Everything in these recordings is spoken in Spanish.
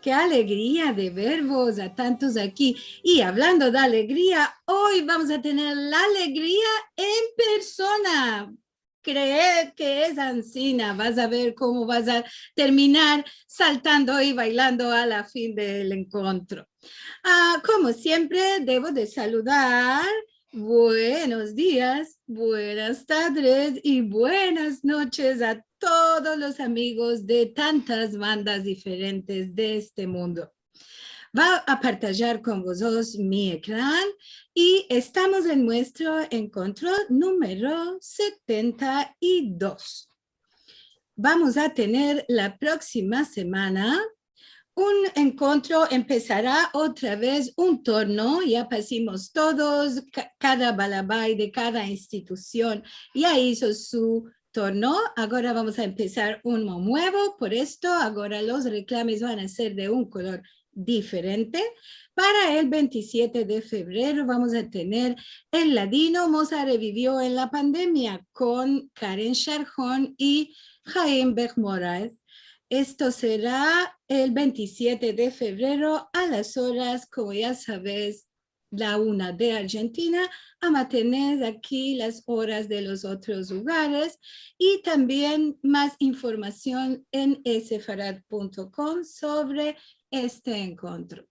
qué alegría de vervos a tantos aquí. Y hablando de alegría, hoy vamos a tener la alegría en persona. Creed que es Ancina, vas a ver cómo vas a terminar saltando y bailando a la fin del encuentro. Como siempre, debo de saludar. Buenos días, buenas tardes y buenas noches a todos los amigos de tantas bandas diferentes de este mundo. Va a partillar con vosotros mi ecrán y estamos en nuestro encuentro número 72. Vamos a tener la próxima semana un encuentro, empezará otra vez un torneo, ya pasamos todos, cada balabay de cada institución ya hizo su torneo, ahora vamos a empezar uno nuevo, por esto ahora los reclames van a ser de un color diferente. Para el 27 de febrero vamos a tener el Ladino Moza revivió en la pandemia con Karen Sharjón y Jaime Bermoraes. Esto será el 27 de febrero a las horas, como ya sabes, la 1 de Argentina. Vamos a tener aquí las horas de los otros lugares y también más información en sefarad.com sobre este encuentro.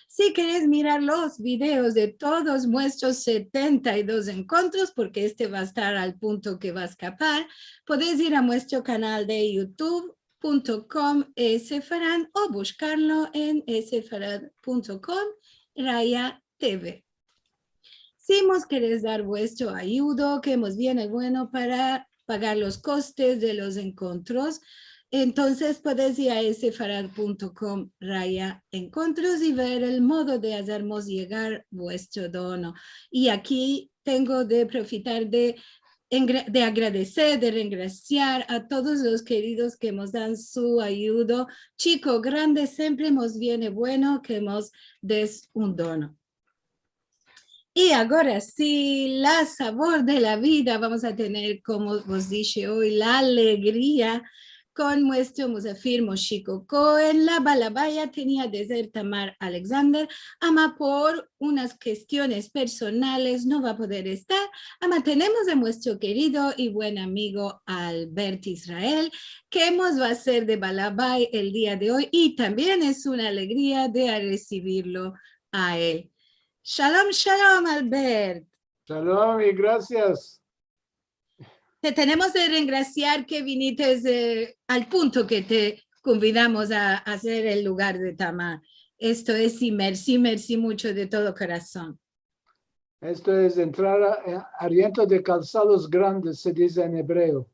Si quieres mirar los videos de todos nuestros 72 encuentros, porque este va a estar al punto que va a escapar, puedes ir a nuestro canal de youtube.com sefarad o buscarlo en sefarad.com Raya TV. Si nos queréis dar vuestro ayudo, que nos viene bueno para pagar los costes de los encuentros, entonces puedes ir a sefarad.com Raya encuentros y ver el modo de hacernos llegar vuestro dono. Y aquí tengo de profitar de agradecer, de regraciar a todos los queridos que nos dan su ayuda. Chico, grande, siempre nos viene bueno que nos des un dono. Y ahora sí, la sabor de la vida, vamos a tener, como os dije hoy, la alegría con nuestro Musafir Moshiko Cohen. La balabaya tenía de ser Tamar Alexander, ama por unas cuestiones personales no va a poder estar. Ama tenemos a nuestro querido y buen amigo Albert Israel, que nos va a hacer de balabay el día de hoy y también es una alegría de recibirlo a él. Shalom, shalom, Albert. Shalom y gracias. Te tenemos de regraciar que viniste al punto que te convidamos a hacer el lugar de Tamar. Esto es y merci mucho de todo corazón. Esto es entrar a aliento de calzados grandes, se dice en hebreo.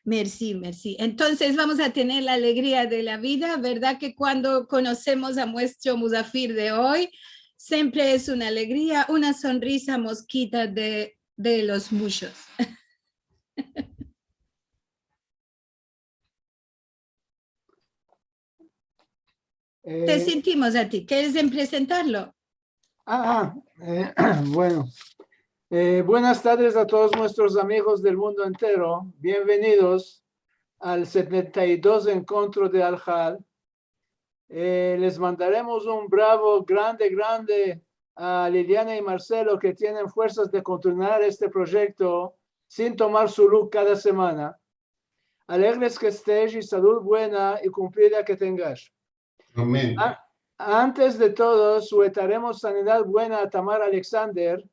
Merci. Entonces vamos a tener la alegría de la vida, ¿verdad? Que cuando conocemos a nuestro Musafir de hoy, siempre es una alegría, una sonrisa mosquita de los muchos. Te sentimos a ti. ¿Quieres presentarlo? Bueno. Buenas tardes a todos nuestros amigos del mundo entero. Bienvenidos al 72 encuentro de Al-Hal. Les mandaremos un bravo grande a Liliana y Marcelo, que tienen fuerzas de continuar este proyecto sin tomar su look cada semana. Alegres que estés y salud buena y cumplida que tengas. Amén. Antes de todo, suetaremos sanidad buena a Tamar Alexander,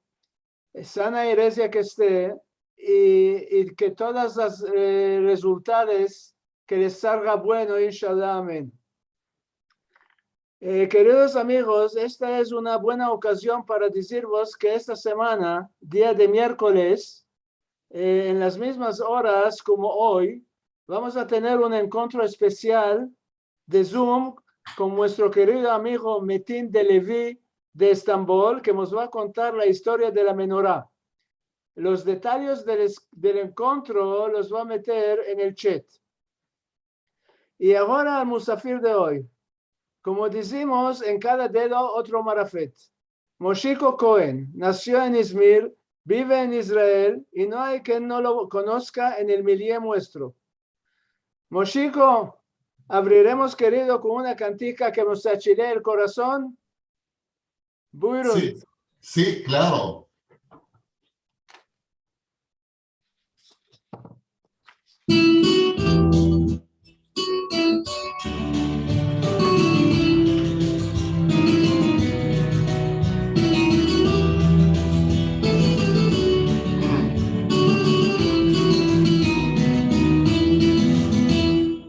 sana herencia que esté, y que todas las resultados que les salga bueno, inshallah, amén. Queridos amigos, esta es una buena ocasión para deciros que esta semana, día de miércoles, en las mismas horas como hoy, vamos a tener un encuentro especial de Zoom con nuestro querido amigo Metin de Levi de Estambul, que nos va a contar la historia de la menorá. Los detalles del encuentro los va a meter en el chat. Y ahora al Musafir de hoy. Como decimos, en cada dedo otro marafet. Moshiko Cohen nació en Izmir, vive en Israel y no hay quien no lo conozca en el milieu nuestro. Moshiko, Abriremos, querido, con una cantica que nos achile el corazón. Buyurun. Sí, sí, claro.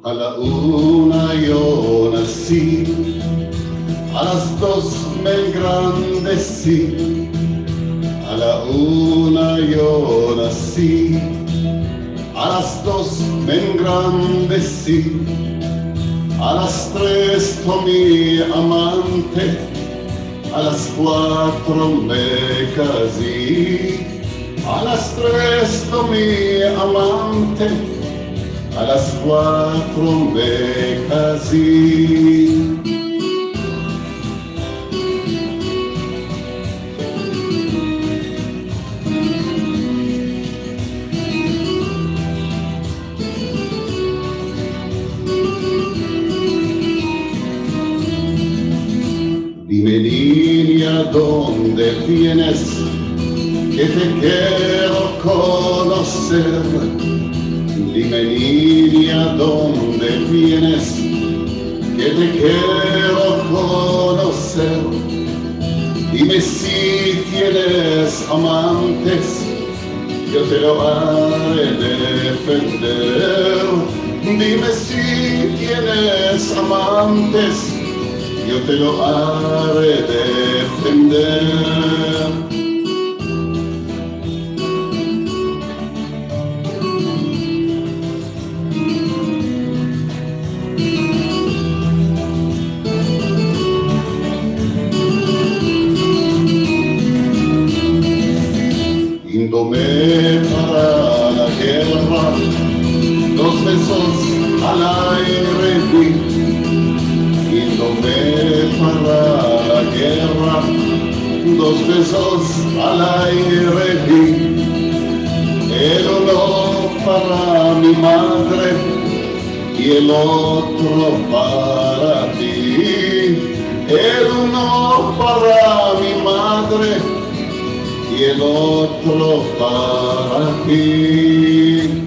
A la una yo nací, a las dos me engrandecí. A la una yo nací, a las dos me engrandecí. A las tres tomé amante, a las cuatro me casé. A las tres tomé amante, a las cuatro me casé. Dime niña, ¿dónde vienes? Que te quiero conocer. Dime niña, ¿dónde vienes? Que te quiero conocer. Dime si tienes amantes, yo te lo haré defender. Dime si tienes amantes, yo te lo haré defender. Yéndome para la guerra, 2 besos al aire di. Yéndome para la guerra, 2 besos al aire di. El uno para mi madre y el otro para ti. El uno para mi madre y el otro para ti.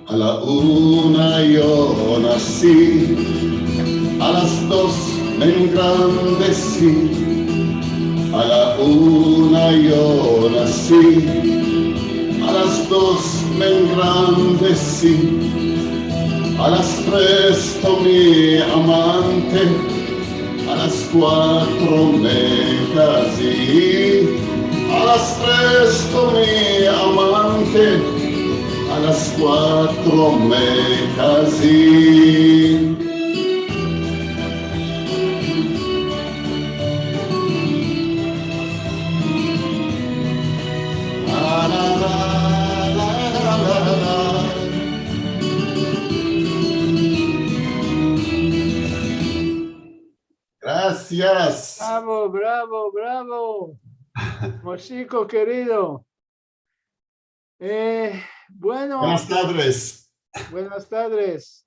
A la una yo nací, a las 2 me engrandecí. A la una yo nací, a las 2 me engrandecí. A las 3 tomé amante, a las 4 me casé. A las 3 tomé amante, a las 4 me casé. La, la, la, la, la, la. Gracias. Bravo, bravo, bravo. Mochico querido. Bueno. Buenas tardes. Buenas tardes.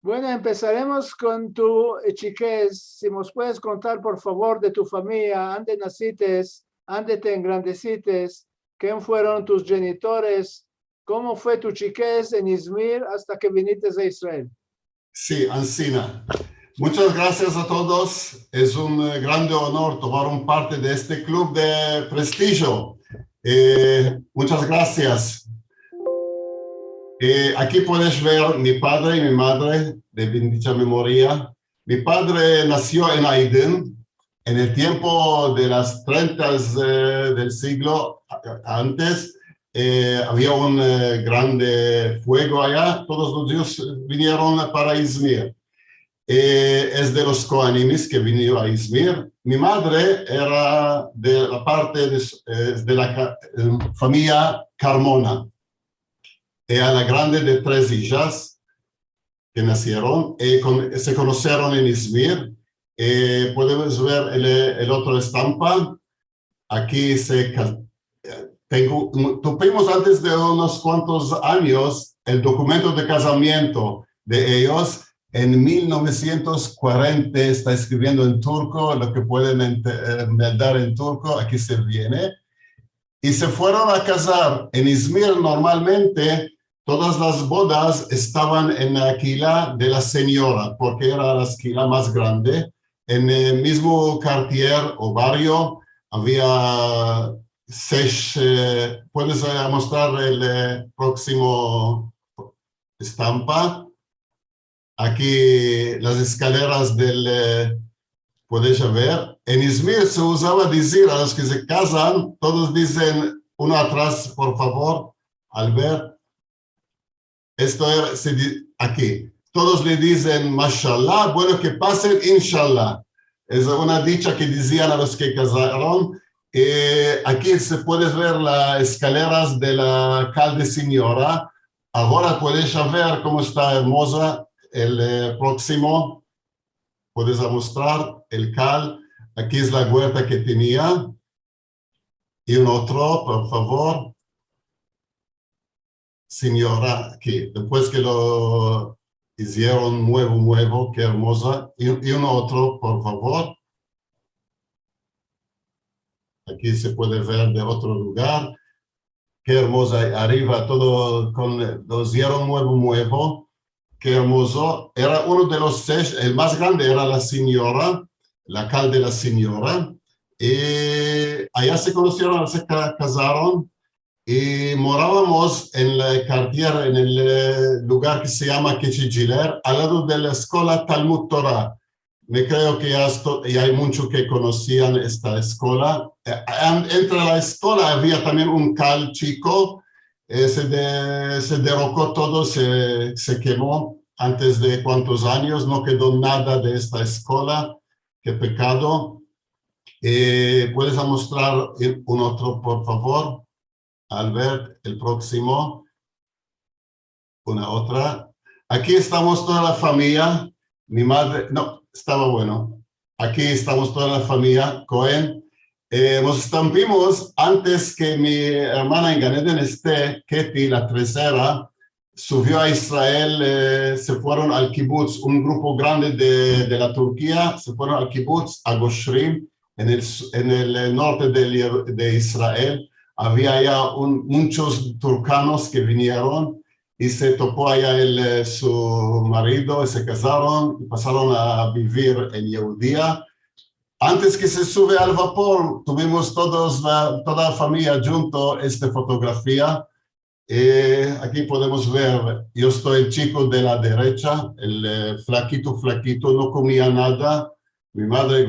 Bueno, empezaremos con tu chiquez. Si nos puedes contar, por favor, de tu familia, dónde naciste, dónde te engrandeciste, quién fueron tus genitores, cómo fue tu chiquez en Izmir hasta que viniste a Israel. Sí, Ancina. Muchas gracias a todos. Es un grande honor tomar parte de este club de prestigio. Muchas gracias. Aquí puedes ver mi padre y mi madre de bendita memoria. Mi padre nació en Aydin en el tiempo de las 30 del siglo antes había un grande fuego allá, todos los judíos vinieron para Izmir. Es de los Kohanimis que vinieron a Izmir. Mi madre era de la parte de la familia Carmona. Era la grande de 3 hijas que nacieron y se conocieron en Izmir. Podemos ver el otro estampa. Aquí tuvimos antes de unos cuantos años el documento de casamiento de ellos. En 1940 está escribiendo en turco, lo que pueden dar en turco, aquí se viene. Y se fueron a casar. En Izmir normalmente todas las bodas estaban en la alquila de la señora, porque era la alquila más grande. En el mismo cartier o barrio había 6, puedes mostrar el próximo estampa. Aquí las escaleras puedes ver. En Izmir se usaba decir a los que se casan, todos dicen uno atrás, por favor, al ver. Esto era aquí. Todos le dicen, mashallah, bueno, que pasen, inshallah. Es una dicha que decían a los que casaron. Aquí se puede ver las escaleras de la calle señora. Ahora puedes ver cómo está hermosa. El próximo, puedes mostrar el cal. Aquí es la huerta que tenía. Y un otro, por favor. Señora, aquí. Después que lo hicieron nuevo, qué hermosa. Y un otro, por favor. Aquí se puede ver de otro lugar. Qué hermosa. Arriba todo lo hicieron nuevo. Qué hermoso. Era uno de los 6, el más grande era la señora, la cal de la señora. Y allá se conocieron, se casaron y morábamos en el cartier, en el lugar que se llama Kechijiler, al lado de la escuela Talmud Torah. Me creo que ya hay muchos que conocían esta escuela. Entre la escuela había también un cal chico. Se derrocó todo, se quemó antes de cuántos años, no quedó nada de esta escuela, qué pecado. ¿Puedes mostrar un otro, por favor? Albert, el próximo. Una otra. Aquí estamos toda la familia. Mi madre, no, estaba bueno. Aquí estamos toda la familia Cohen. Nos estampimos antes que mi hermana en Gan Eden esté, Ketty, la tercera, subió a Israel, se fueron al kibbutz, un grupo grande de la Turquía, se fueron al kibbutz, a Goshrim, en el norte de Israel. Había ya muchos turcanos que vinieron y se topó allá su marido y se casaron y pasaron a vivir en Yehudía. Antes que se sube al vapor, tuvimos toda la familia junto esta fotografía. Aquí podemos ver, yo estoy el chico de la derecha, el flaquito, no comía nada. Mi madre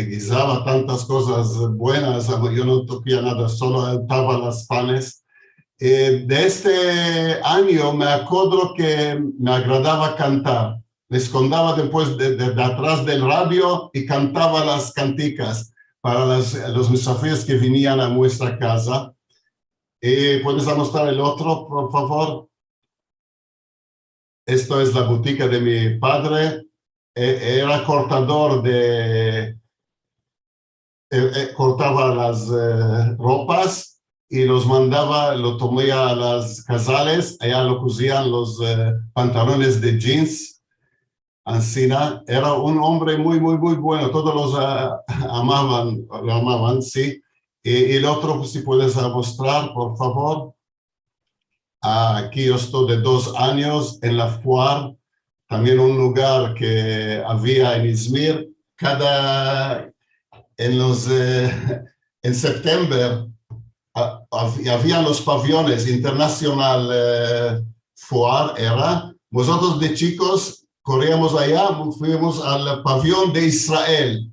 guisaba tantas cosas buenas, yo no toquía nada, solo untaba las panes. De este año me acuerdo que me agradaba cantar. Me escondaba después de atrás del radio y cantaba las canticas para los desafíos que venían a nuestra casa. ¿Puedes mostrar el otro, por favor? Esto es la botica de mi padre. Era cortador cortaba las ropas y los mandaba, lo tomaba a las casales, allá lo cosían los pantalones de jeans. Ancina era un hombre muy bueno, todos los lo amaban, sí. Y el otro, si puedes mostrar, por favor. Aquí yo estoy de 2 años en la Foire, también un lugar que había en Izmir. En septiembre había los pabellones internacional Foire, era. Nosotros de chicos corríamos allá, fuimos al pabellón de Israel.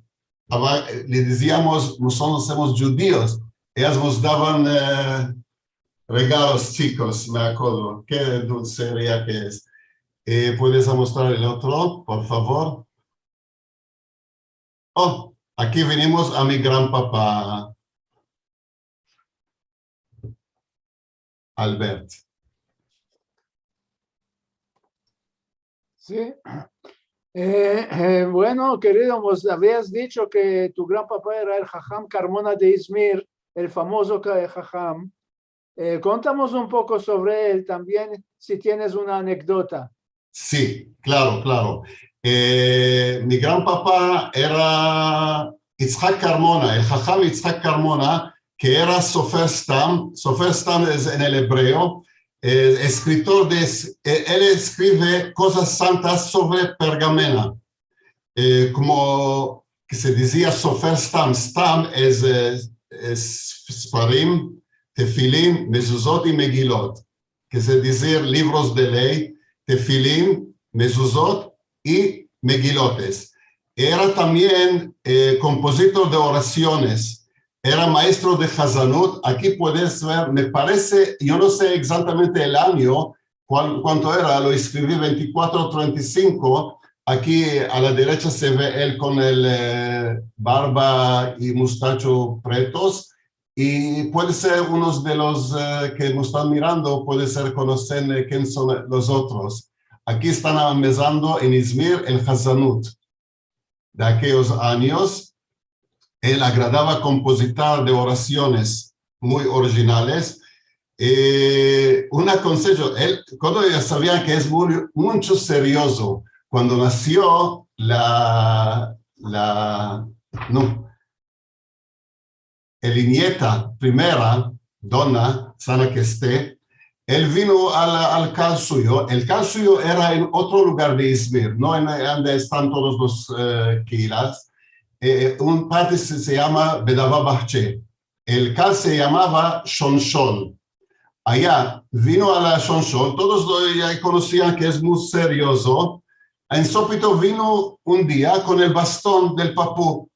Le decíamos, nosotros somos judíos. Ellas nos daban regalos, chicos, me acuerdo. Qué dulcería que es. ¿Puedes mostrar el otro, por favor? Oh, aquí venimos a mi gran papá, Albert. Sí. Bueno, querido, nos habías dicho que tu gran papá era el Jajam Carmona de Izmir, el famoso Jajam. Contamos un poco sobre él también, si tienes una anécdota. Sí, claro, claro. Mi gran papá era Yitzhak Carmona, el Jajam Yitzhak Carmona, que era Sofer Stam. Sofer Stam es en el hebreo. Escritor él escribe cosas santas sobre pergamena. Como que se decía Sofer Stam. Stam es Sfarim, Tefilín, Mezuzot y Megilot, que se decir libros de ley, Tefilín, Mezuzot y Megilotes. Era también compositor de oraciones, era maestro de Hazanut. Aquí puedes ver, me parece, yo no sé exactamente el año, cuánto era, lo escribí 24-35. Aquí a la derecha se ve él con el barba y mustacho pretos, y puede ser unos de los que nos están mirando, puede ser conocen quién son los otros. Aquí están empezando en Izmir el Hazanut de aquellos años. Él agradaba compositar de oraciones muy originales. Un consejo, él, cuando ya sabía que es mucho serioso, cuando nació el nieta primera, Donna, sana que esté, él vino al cal suyo. El cal suyo era en otro lugar de Izmir, no en donde están todos los kilas. Un parte se llama Bedava Bahche. El cal se llamaba Shonshon. Allá vino a la Shonshon, todos ya conocían que es muy serioso. En súbito vino un día con el bastón del papú.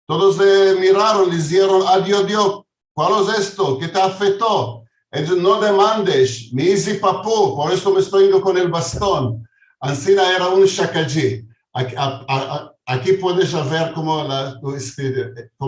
Todos le miraron, le dijeron, adiós, Dios, ¿cuál es esto? ¿Qué te afectó? Él no demandes, me hice papú, por eso me estoy yendo con el bastón. Ancina era un shakaji. Aquí puedes ver cómo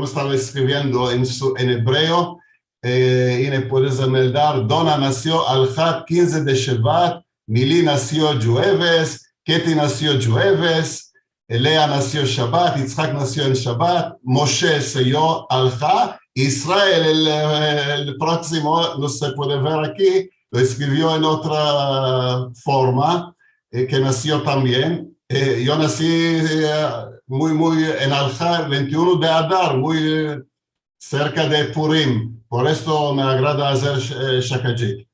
estaba escribiendo en hebreo. Y le puedes dar, Donna nació al 15 de Shevat, Mili nació Jueves, Keti nació Jueves, Lea nació Shabbat, Yitzhak nació en Shabbat, Moshe selló Alja, Israel, el próximo, no se puede ver aquí, lo escribió en otra forma, que nació también. Yo nací muy en Alja, 21 de Adar, muy cerca de Purim. Por esto me agrada hacer Shakajik.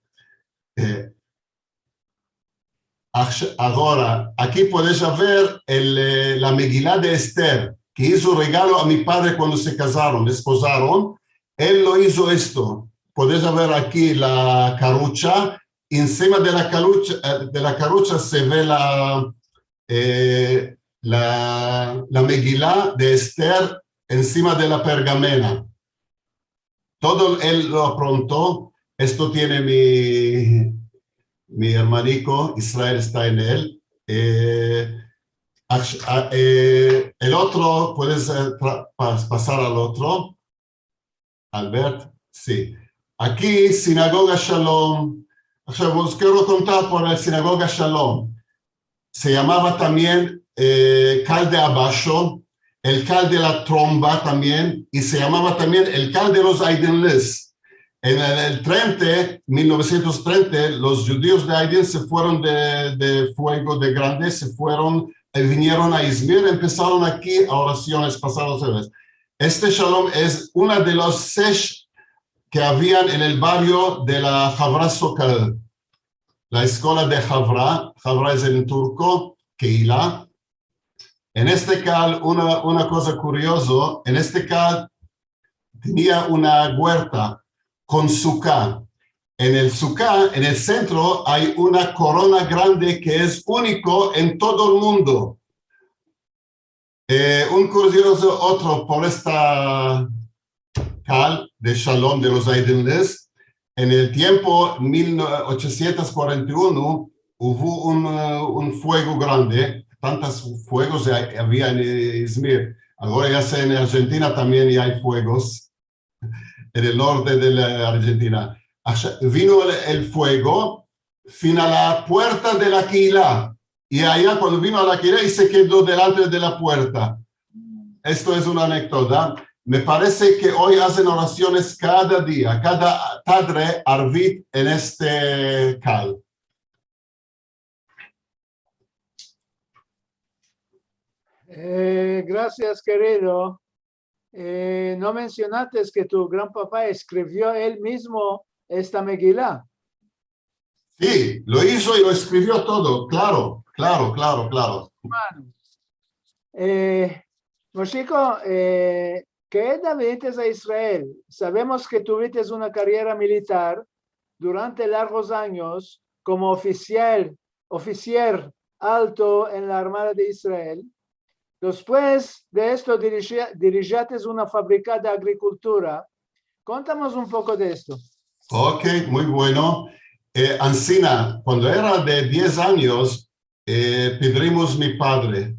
Ahora, aquí puedes ver la Megilá de Esther, que hizo regalo a mi padre cuando se casaron, desposaron. Él lo hizo esto. Puedes ver aquí la carucha. Encima de la carucha se ve la Megilá de Esther encima de la pergamena. Todo él lo aprontó. Esto tiene mi hermanico, Israel está en él. El otro, puedes pasar al otro. Albert, sí. Aquí, Sinagoga Shalom. Os quiero contar por la Sinagoga Shalom. Se llamaba también Cal de Abasho, el Cal de la Tromba también, y se llamaba también el Cal de los Aidenles. En el 1930, los judíos de Aiden se fueron de Fuego de Grande, se fueron, vinieron a Izmir, empezaron aquí a oraciones pasadas. Este Shalom es una de los 6 que habían en el barrio de la Havra Sokal, la escuela de Havra. Havra es en turco, Keila. En este cal, una cosa curiosa, en este cal tenía una huerta con suká. En el suká, en el centro, hay una corona grande que es único en todo el mundo. Un curioso otro por esta cal de Shalom de los Aidenles. en el tiempo 1841 hubo un fuego grande, tantos fuegos había en Izmir. Ahora ya sé, en Argentina también hay fuegos, en el norte de la Argentina. Vino el fuego fin a la puerta de la Quilá, y allá cuando vino a la Quilá y se quedó delante de la puerta. Esto es una anécdota. Me parece que hoy hacen oraciones cada día, cada Padre Arvit en este cal. Gracias, querido. No mencionaste que tu gran papá escribió él mismo esta Megilá. Sí, lo hizo y lo escribió todo, claro. Moshiko, ¿qué edad viniste a Israel? Sabemos que tuviste una carrera militar durante largos años como oficial alto en la Armada de Israel. Después de esto dirigiste una fábrica de agricultura. Contamos un poco de esto. Ok, muy bueno. Ancina, cuando era de 10 años, pedimos mi padre.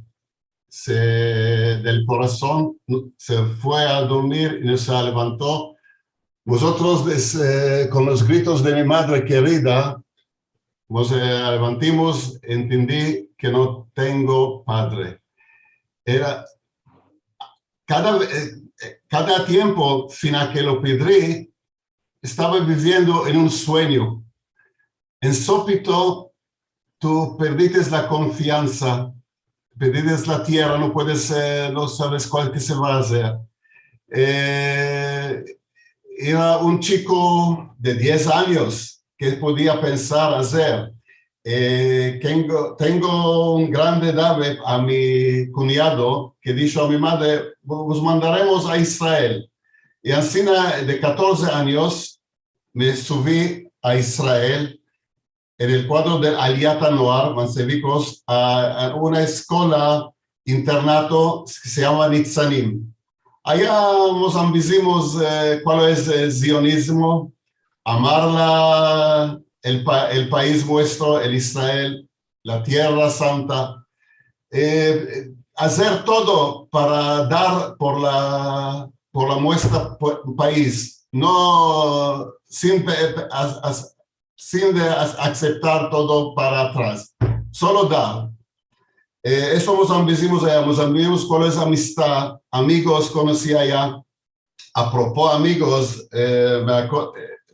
Del corazón se fue a dormir y se levantó. Nosotros, con los gritos de mi madre querida, nos levantamos, entendí que no tengo padre. Era cada tiempo, fin a que lo pedí, estaba viviendo en un sueño. En súbito, tú perdiste la confianza, perdiste la tierra, no sabes cuál que se va a hacer. Era un chico de 10 años que podía pensar hacer. Tengo un grande dave a mi cuñado que dijo a mi madre, os mandaremos a Israel. Y así de 14 años me subí a Israel en el cuadro del Aliyat Noar, Mansevicos, a una escuela internato que se llama Nitzanim. Allá nos ambicimos cuál es el zionismo, amar el país nuestro, el Israel, la tierra santa, hacer todo para dar por la nuestro país, no sin aceptar todo para atrás, solo dar. Eso nos ambicimos allá, nos ambicimos cuál es amistad, amigos conocí allá. A propósito, amigos,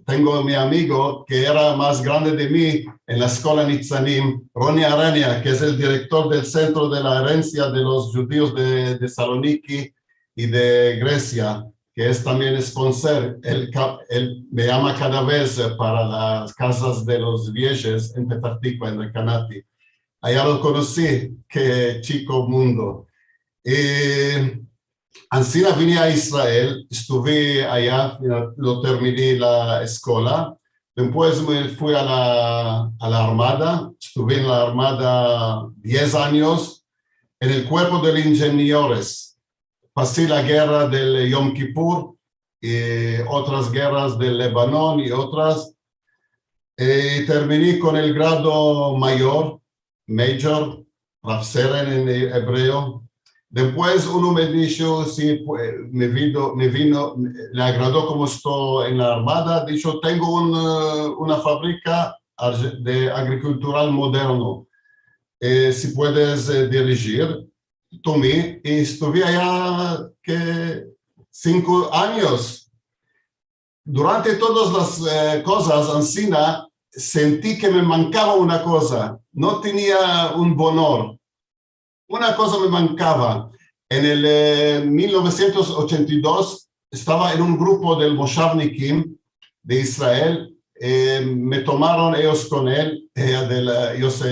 tengo mi amigo que era más grande de mí en la escuela Nitzanim, Ronnie Arania, que es el director del Centro de la Herencia de los Judíos de Saloniki y de Grecia, que es también sponsor. Él me llama cada vez para las casas de los viejos en Petah Tikva, en el Canati. Allá lo conocí, qué chico mundo. Así vine a Israel, estuve allá, lo terminé la escuela, después me fui a la Armada, estuve en la Armada 10 años, en el cuerpo de ingenieros. Pasé la guerra del Yom Kippur, y otras guerras del Líbano y otras. Terminé con el grado mayor, Major, Rav Seren en hebreo. Después uno me dijo, si me vino, le agradó como estoy en la Armada, dijo, tengo una fábrica de agricultural moderno. Si puedes dirigir, tomé y estuve allá 5 años. Durante todas las cosas, Ancina, sentí que me mancaba una cosa, no tenía un honor. Una cosa me mancaba. En el 1982 estaba en un grupo del Moshavnikim de Israel. Me tomaron ellos con él, ellos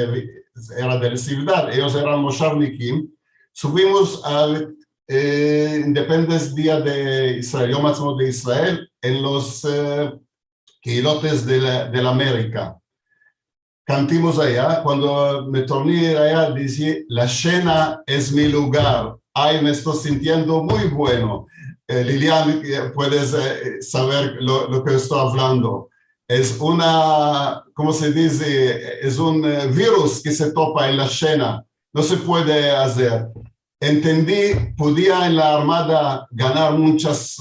era de la ciudad, ellos eran Moshavnikim. Subimos al Independence Día de Israel, Yom Ha'atzmaut de Israel, en los quilotes de la América. Cantimos allá, cuando me torné allá, dije, la Shena es mi lugar. Ay, me estoy sintiendo muy bueno. Lilian, puedes saber lo que estoy hablando. es una, ¿cómo se dice? Es un virus que se topa en la escena. No se puede hacer. Entendí, podía en la Armada ganar muchas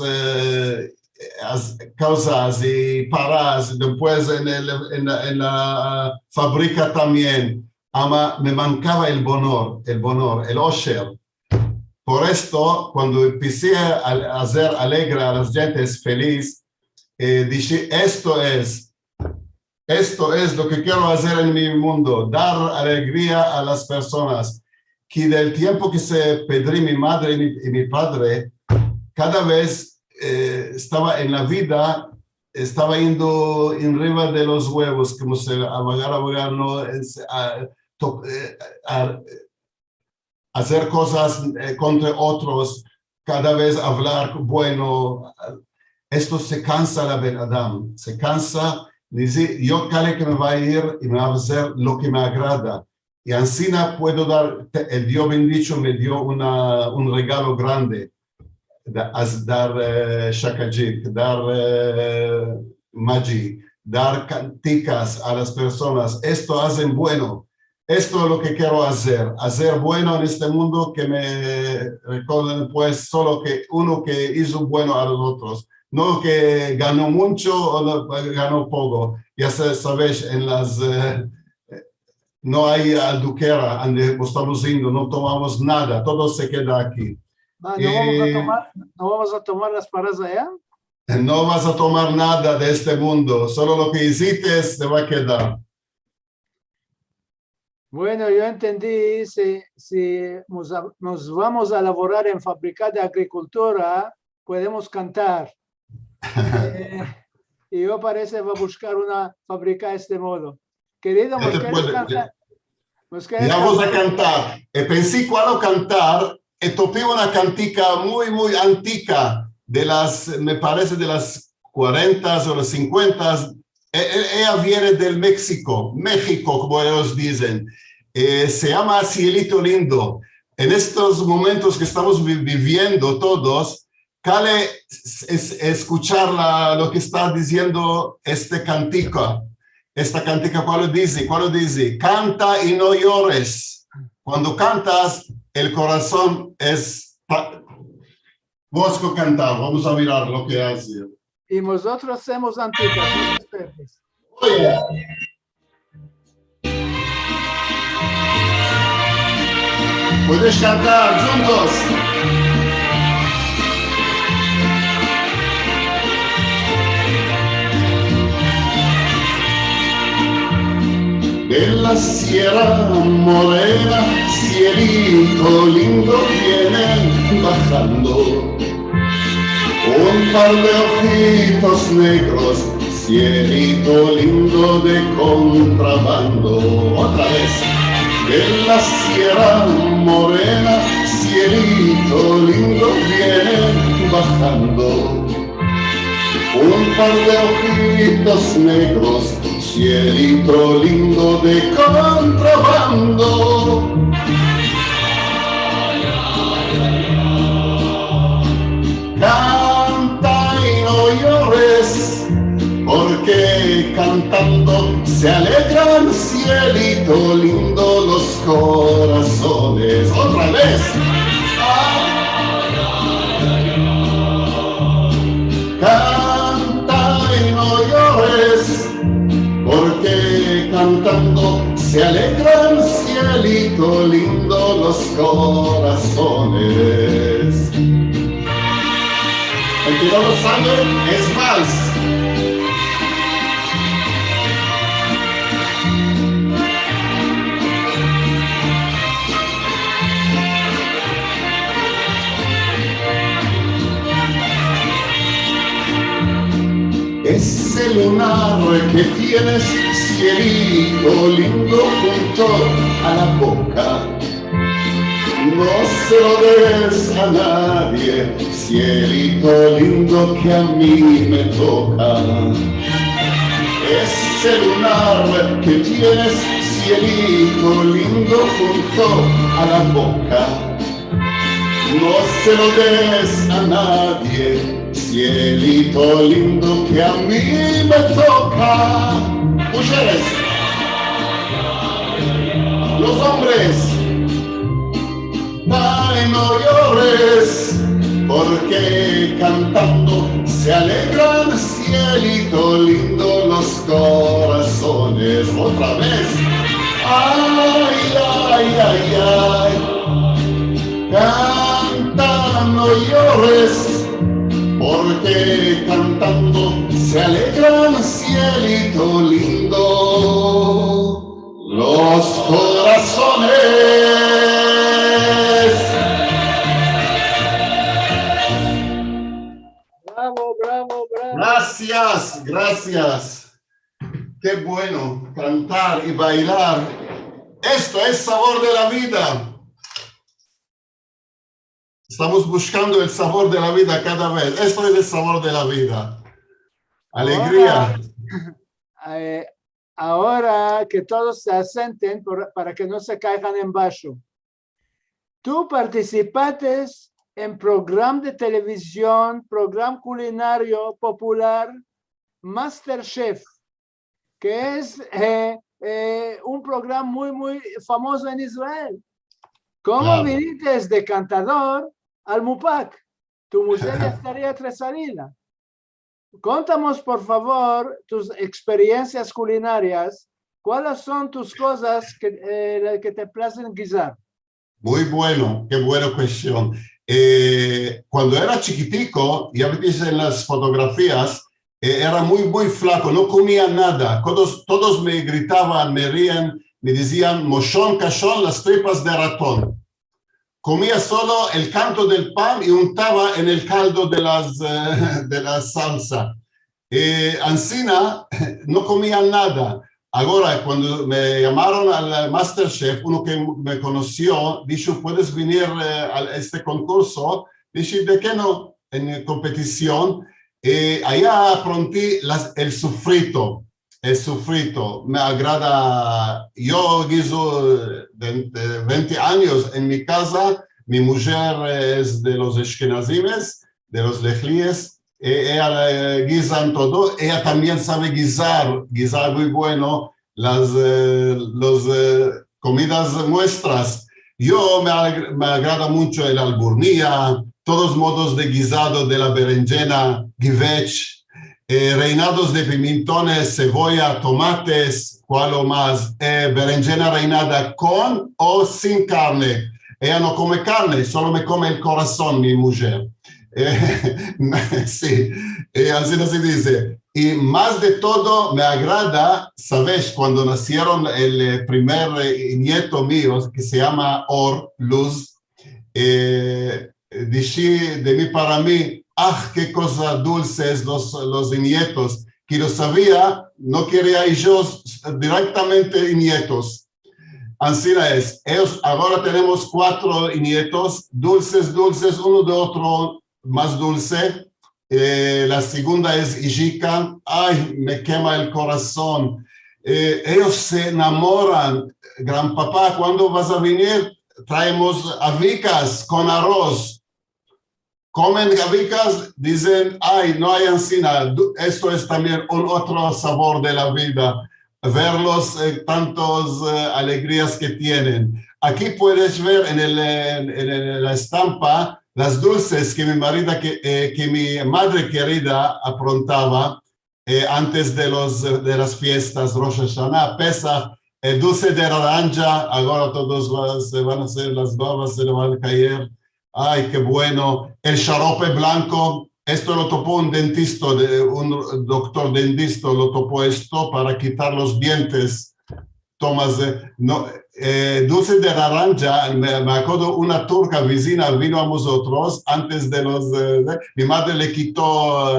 causas y paras, después en la fábrica también. Ama, me mancaba el bonor, el osher. Por esto, cuando empecé a hacer alegre a las gentes feliz, dije, esto es lo que quiero hacer en mi mundo, dar alegría a las personas. Que del tiempo que se perdí mi madre y mi padre, cada vez estaba en la vida, estaba yendo arriba de los huevos, como se abogar, no, hacer cosas contra otros, cada vez hablar bueno. Esto se cansa la verdad, se cansa. Dice, yo cada que me va a ir y me va a hacer lo que me agrada. Y así puedo dar, el Dios bendito me dio un regalo grande, dar shakajik, dar magi, dar canticas a las personas. Esto hacen bueno. Esto es lo que quiero hacer bueno en este mundo, que me recuerden pues solo que uno que hizo bueno a los otros. No que ganó mucho o no, ganó poco. Ya sabes, en las... no hay alduquera donde estamos yendo, no tomamos nada, todo se queda aquí. ¿No vamos a tomar las paras allá? No vas a tomar nada de este mundo, solo lo que hiciste se va a quedar. Bueno, yo entendí, si nos vamos a laborar en fábrica de agricultura, podemos cantar. Y yo parece va a buscar una fábrica de este modo. Querido, ¿nos quieres cantar? Ya vamos a cantar. Pensé cuál cantar, topé una cantica muy, muy antigua, de las, me parece de las 40 o las 50. Ella viene del México, como ellos dicen. Se llama Cielito Lindo. En estos momentos que estamos viviendo todos, cale escuchar lo que está diciendo esta cantica. Esta cantica, ¿cuál dice? Canta y no llores. Cuando cantas, el corazón es... Vos cantar, vamos a mirar lo que hace. Y nosotros hacemos anticas. Oye. Puedes cantar juntos. De la Sierra Morena, cielito lindo vienen bajando. Un par de ojitos negros, cielito lindo de contrabando. Otra vez. De la Sierra Morena, cielito lindo vienen bajando. Un par de ojitos negros, cielito lindo de contrabando. Canta y no llores, porque cantando se alegran, cielito lindo, los corazones. Otra vez. Canta y no llores, porque cantando se alegran, cielito lindo, los corazones. El que no lo sabe es vals. Ese lunar que tienes, cielito lindo, junto a la boca, no se lo des a nadie, cielito lindo que a mí me toca. Ese lunar que tienes, cielito lindo, junto a la boca, no se lo des a nadie, cielito lindo que a mí me toca. Mujeres, los hombres, ay, no llores, porque cantando se alegran, cielito lindo, los corazones. Otra vez. Ay, ay, ay, ay. Canta, no llores, porque cantando se alegran, cielito lindo, los corazones. Bravo, bravo, bravo. Gracias, gracias. Qué bueno cantar y bailar. Esto es sabor de la vida. Estamos buscando el sabor de la vida cada vez. Esto es el sabor de la vida. Alegría. Ahora que todos se asenten para que no se caigan en bajo. Tú participaste en programa de televisión, programa culinario popular, MasterChef, que es un programa muy famoso en Israel. ¿Cómo viniste de cantador al Mupak? Tu mujer ya estaría tresalida. Contamos, por favor, tus experiencias culinarias. ¿Cuáles son tus cosas que te placen guisar? Muy bueno, qué buena cuestión. Cuando era chiquitico, ya ves en las fotografías, era muy flaco, no comía nada. Todos me gritaban, me rían, me decían, moshón, cachón, las tripas de ratón. Comía solo el canto del pan y untaba en el caldo de la salsa. Ancina no comía nada. Ahora, cuando me llamaron al MasterChef, uno que me conoció, dijo, ¿puedes venir a este concurso? Dije, ¿de qué no? En competición. Allá aprendí el sofrito. El sofrito me agrada. Yo guiso de 20 años en mi casa. Mi mujer es de los Ashkenazimes, de los Lejlíes. Ella guisa todo. Ella también sabe guisar muy bueno las comidas nuestras. Yo me agrada mucho el alburnía, todos modos de guisado de la berenjena, guivech, reinados de pimentones, cebolla, tomates, ¿cuál o más? Berenjena reinada con o sin carne. Ella no come carne, solo me come el corazón, mi mujer. Sí, así no se dice. Y más de todo me agrada, ¿sabes? Cuando nacieron el primer nieto mío, que se llama Or, Luz, dije de mí para mí, qué cosa dulces los nietos, que lo sabía, no quería yo directamente nietos. Así es. Ahora tenemos 4 nietos, dulces, uno de otro más dulce. La segunda es Ijika. Ay, me quema el corazón. Ellos se enamoran. Gran papá, ¿cuándo vas a venir? Traemos habicas con arroz. Comen habicas, dicen, ay, no hay encina. Esto es también un otro sabor de la vida. Verlos tantas alegrías que tienen. Aquí puedes ver en la estampa las dulces que que mi madre querida aprontaba antes de las fiestas, Rosh Hashanah, Pesach, el dulce de naranja. Ahora todos se van a hacer las babas, se le van a caer. Ay, qué bueno. El xarope blanco. Esto lo topó un dentista, un doctor dentista lo topó esto para quitar los dientes. Dulce de naranja, me acuerdo una turca vecina vino a nosotros antes de mi madre le quitó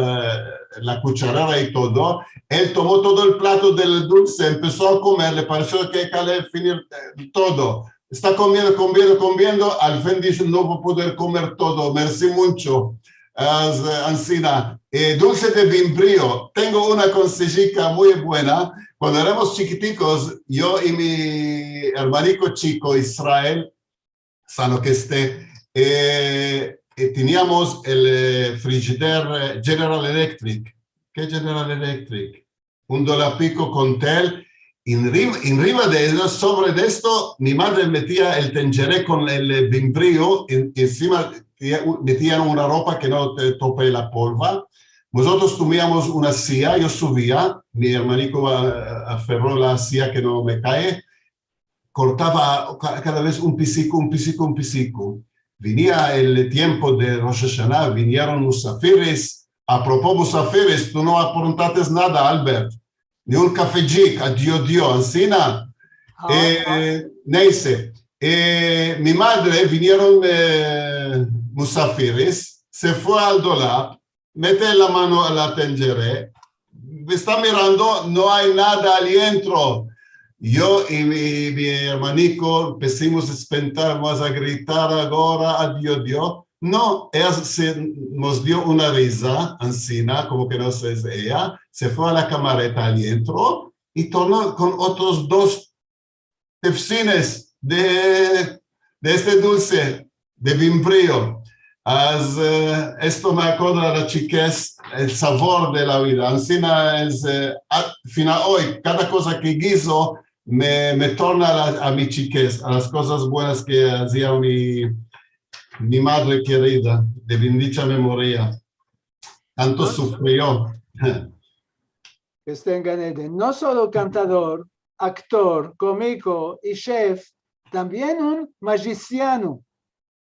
la cucharera y todo. Él tomó todo el plato del dulce, empezó a comer, le pareció que iba finir todo. Está comiendo, al fin dice, no voy a poder comer todo, merci mucho. Ancina, dulce de bimbrío. Tengo una consejica muy buena. Cuando éramos chiquiticos, yo y mi hermanico chico, Israel, sano que esté, teníamos el frigider General Electric. ¿Qué General Electric? $1 con tel. Arriba de eso, sobre de esto, mi madre metía el tengeré con el vimbrío, encima metían una ropa que no te tope la polva. Nosotros tomíamos una silla, yo subía, mi hermanico aferró la silla que no me cae, cortaba cada vez un pisico, un pisico, un pisico. Venía el tiempo de Rosh Hashanah, vinieron musafiris. A propósito, musafiris, tú no aportaste nada, Albert. Ni un cafejic, adiós, Dios, Ancina. Neise. Mi madre vinieron musafiris, se fue al dolap, mete la mano a la tengeré, me está mirando, no hay nada adentro. Yo y mi hermanico empezamos a espantar, más a gritar ahora, adiós, Dios. No, ella nos dio una risa, Ancina, como que no sé, ella, se fue a la camareta adentro y tornó con otros 2 tefsines de este dulce, de vimbrío. Esto me acuerda a la chiquez, el sabor de la vida. Ancina es, final hoy, cada cosa que guiso me torna a mi chiquez, a las cosas buenas que hacía mi madre querida, de bendita memoria. Tanto sufrió. Que esté en Gan Eden. No solo cantador, actor, cómico y chef, también un magiciano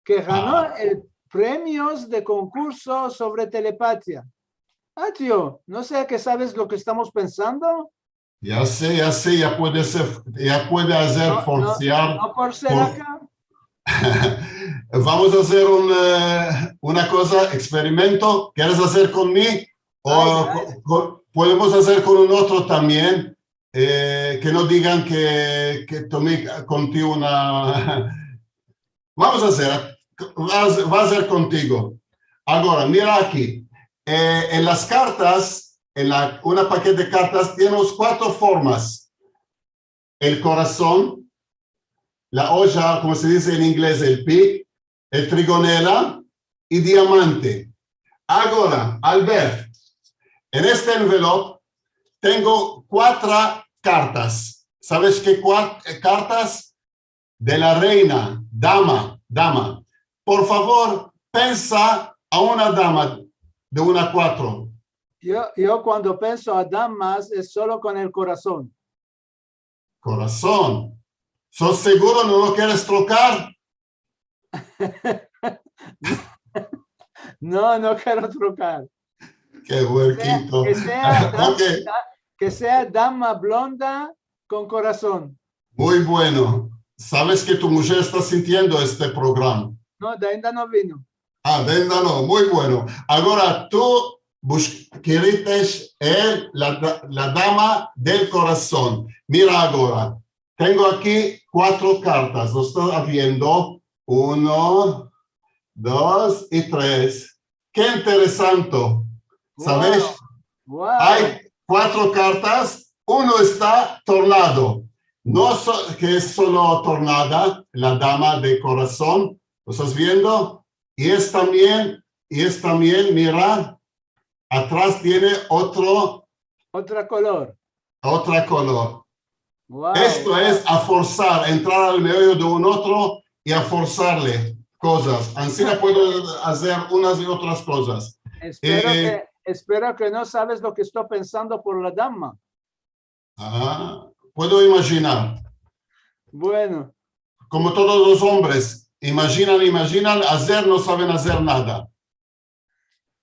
que ganó el premios de concurso sobre telepatía. Tío, no sé qué sabes lo que estamos pensando. Ya sé, ya puede hacer forciar. No por ser acá. Vamos a hacer una cosa, experimento. ¿Quieres hacer conmigo? O podemos hacer con un otro también, que no digan que tomé contigo una... Vamos a hacer, va a ser contigo. Ahora, mira aquí, en las cartas, una paquete de cartas, tenemos 4 formas. El corazón, la olla, como se dice en inglés, el pic, el trigonela y diamante. Ahora, Albert, en este envelope tengo 4 cartas. ¿Sabes qué cartas? De la reina, dama. Por favor, pensa a una dama de una 4. Yo cuando pienso a damas es solo con el corazón. Corazón. ¿Sos seguro no lo quieres trocar? No quiero trocar. Qué huerquito. Que sea dama blonda con corazón. Muy bueno. ¿Sabes que tu mujer está sintiendo este programa? No, Dainda no vino. Dainda no. Muy bueno. Ahora tú quieres la dama del corazón. Mira ahora. Tengo aquí 4 cartas. Lo estás viendo. 1, 2 y 3. Qué interesante. ¿Sabes? Wow. Hay 4 cartas. Uno está tornado. No que es solo tornada, la dama de corazón. ¿Lo estás viendo? Y es también, mira, atrás tiene otra color. Wow. Esto es a forzar, entrar al medio de un otro y a forzarle cosas. Así puedo hacer unas y otras cosas. Espero que no sabes lo que estoy pensando por la dama. Puedo imaginar. Bueno. Como todos los hombres, imaginan, hacer, no saben hacer nada.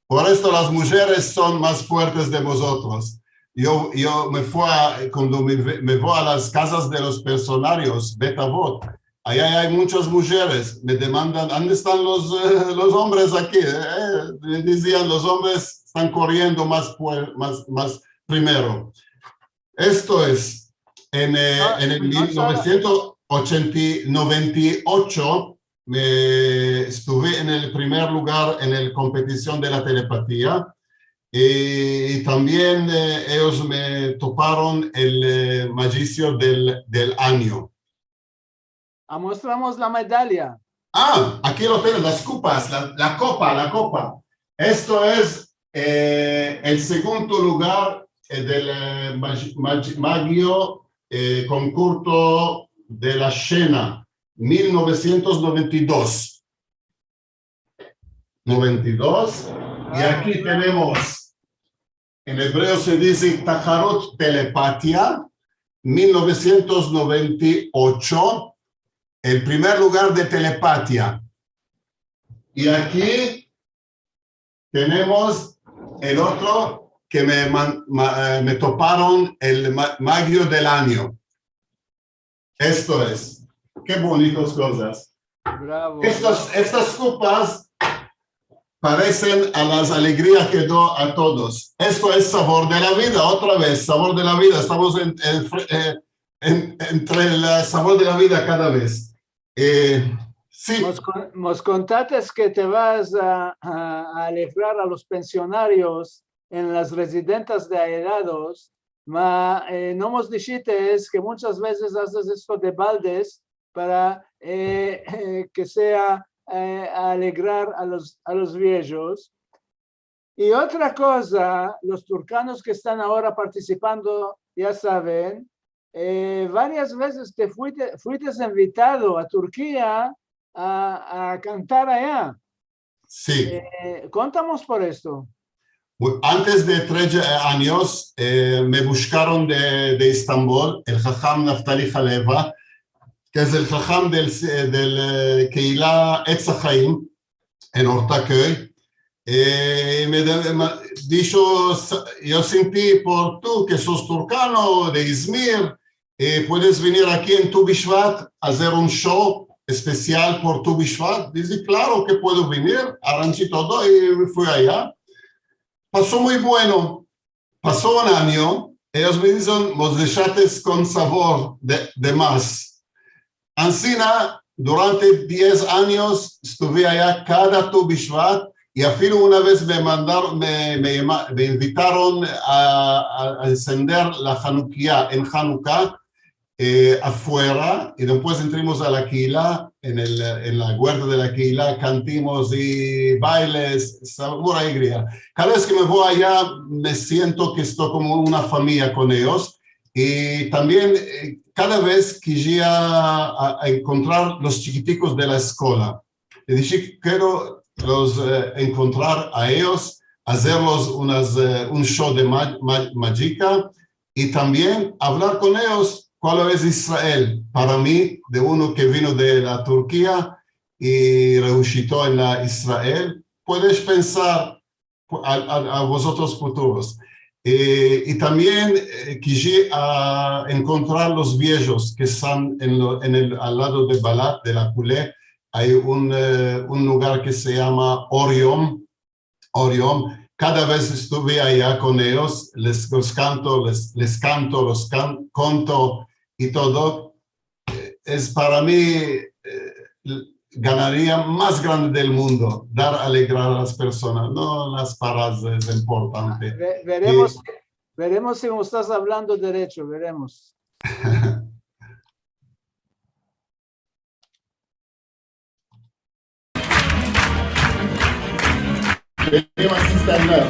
Por esto las mujeres son más fuertes de vosotros. Yo cuando me voy a las casas de los personarios, Betavot, allá hay muchas mujeres, me demandan, ¿dónde están los hombres aquí? Me decían, los hombres están corriendo más primero. Esto es, en el 1998, estuve en el primer lugar en la competición de la telepatía. Y también ellos me toparon el magicio del año. Mostramos la medalla. Aquí lo tienen, las copas, la copa. Esto es el segundo lugar del Maggio concurso de la Scena, 1992. 92. Y aquí tenemos, en hebreo se dice Taharot Telepatia, 1998. El primer lugar de telepatia. Y aquí tenemos el otro que me toparon el Maggio del año. Esto es. Qué bonitas cosas. Bravo. Estas copas parecen a las alegrías que doy a todos. Esto es sabor de la vida, otra vez, sabor de la vida. Estamos entre el sabor de la vida cada vez. Sí. Nos contaste que te vas a alegrar a los pensionarios en las residencias de aislados, pero no nos dijiste que muchas veces haces esto de baldes para que sea alegrar a los viejos. Y otra cosa, los turcanos que están ahora participando, ya saben, varias veces te fuiste invitado a Turquía a cantar allá. Sí. Contamos por esto. Antes de 3 años me buscaron de Estambul el Jajam Naftali Haleva, que es el Jajam del Keilah Etz Haim en Ortaköy. Me dijo, yo sentí por tú que sos turcano de Izmir, puedes venir aquí en Tu Bishvat a hacer un show especial por Tu Bishvat. Dice, claro que puedo venir, arranché todo y fui allá. Pasó muy bueno, pasó un año, ellos me dicen, los dejates con sabor de más. Ancina, durante 10 años estuve allá cada Tu Bishvat. Y al fin una vez me invitaron a encender la Hanukkah en Hanukkah afuera, y después entramos a la Keilah, en la huerta de la Keilah, cantimos y bailes, una alegría. Cada vez que me voy allá me siento que estoy como una familia con ellos, y también cada vez quisiera a encontrar los chiquiticos de la escuela. Le dije, quiero encontrar a ellos, hacerlos un show de mágica y también hablar con ellos cuál es Israel. Para mí, de uno que vino de la Turquía y resucitó en la Israel, puedes pensar a vosotros futuros. Y también quisiera encontrar los viejos que están al lado de Balat, de la Culé. Hay un lugar que se llama Orión. Cada vez estuve allá con ellos, les canto, conto y todo. Es para mí ganaría más grande del mundo, dar alegrar a las personas, no las paras es importante. Veremos si me estás hablando derecho, veremos. Benim asistanlar,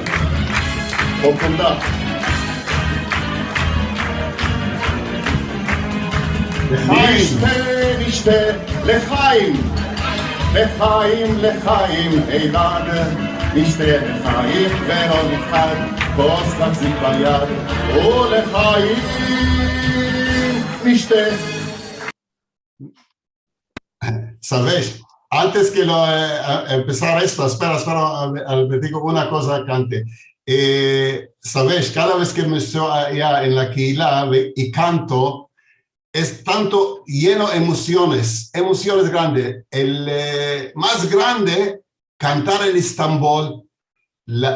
okulda. Nişte, lechaim, eilad. Nişte, lechaim, vero nifchad, kos מחזיק ביד. ולחיים, nişte. ¿Sabes? Antes que empezar esto, espera, me digo una cosa, Cante. Sabes, cada vez que me estoy allá en la Keilah y canto, es tanto lleno de emociones grandes. El más grande, cantar en Estambul,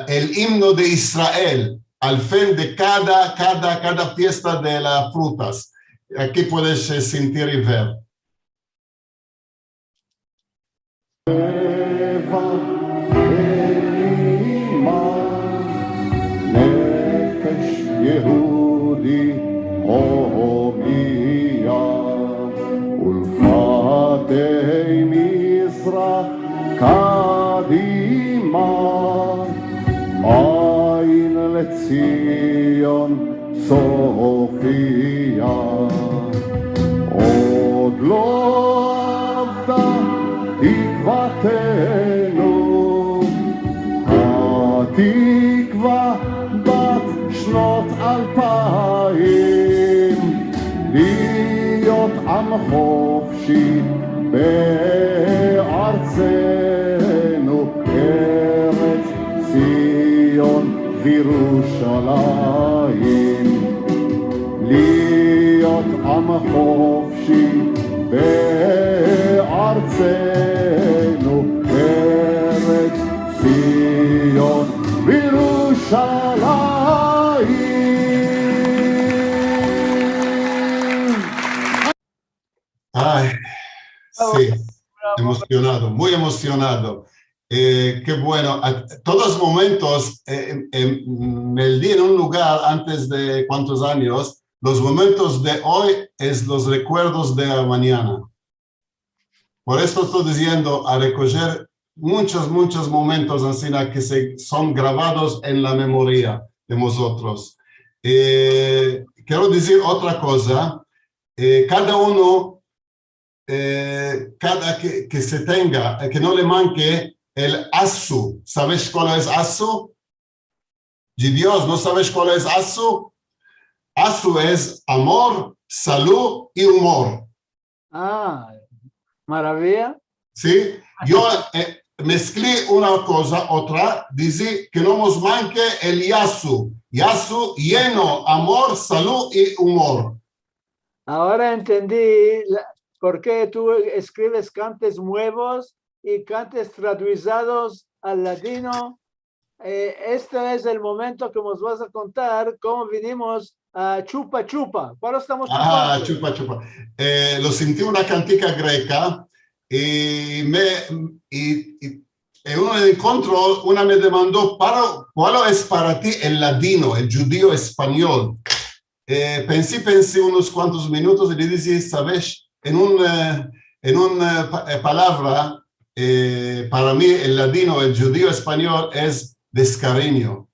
el himno de Israel, al fin de cada fiesta de las frutas. Aquí puedes sentir y ver. יהודי הומיה ולפתי ציון צופיה. עוד לא עבדה תקוותנו, התקווה בת שנות 2000, להיות עם חופשי בארצנו, ארץ ציון וירושלים. להיות עם חופשי בארצנו, ארץ ציון וירושלים. Ay, sí, emocionado, muy emocionado. Qué bueno. A todos momentos, me di en un lugar antes de cuántos años, los momentos de hoy es los recuerdos de la mañana. Por esto estoy diciendo a recoger muchos momentos así que son grabados en la memoria de nosotros. Quiero decir otra cosa. Cada uno, cada que se tenga, que no le manque el asu. ¿Sabes cuál es asu? Dios, ¿no sabes cuál es asu? Asu es amor, salud y humor. Ah, maravilla. Sí, yo mezclé una cosa, otra, dice que no nos manque el yasu. Yasu, lleno, amor, salud y humor. Ahora entendí por qué tú escribes cantes nuevos y cantes traducidos al latino. Este es el momento que nos vas a contar cómo vinimos a Chupa Chupa. ¿Cuál estamos chupando? Ah, Chupa Chupa. Lo sentí una cantica greca y en un encuentro una me demandó, ¿cuál es para ti el ladino, el judío español? Pensé unos cuantos minutos y le dije, ¿sabes? En una palabra, para mí el ladino, el judío español es descariño.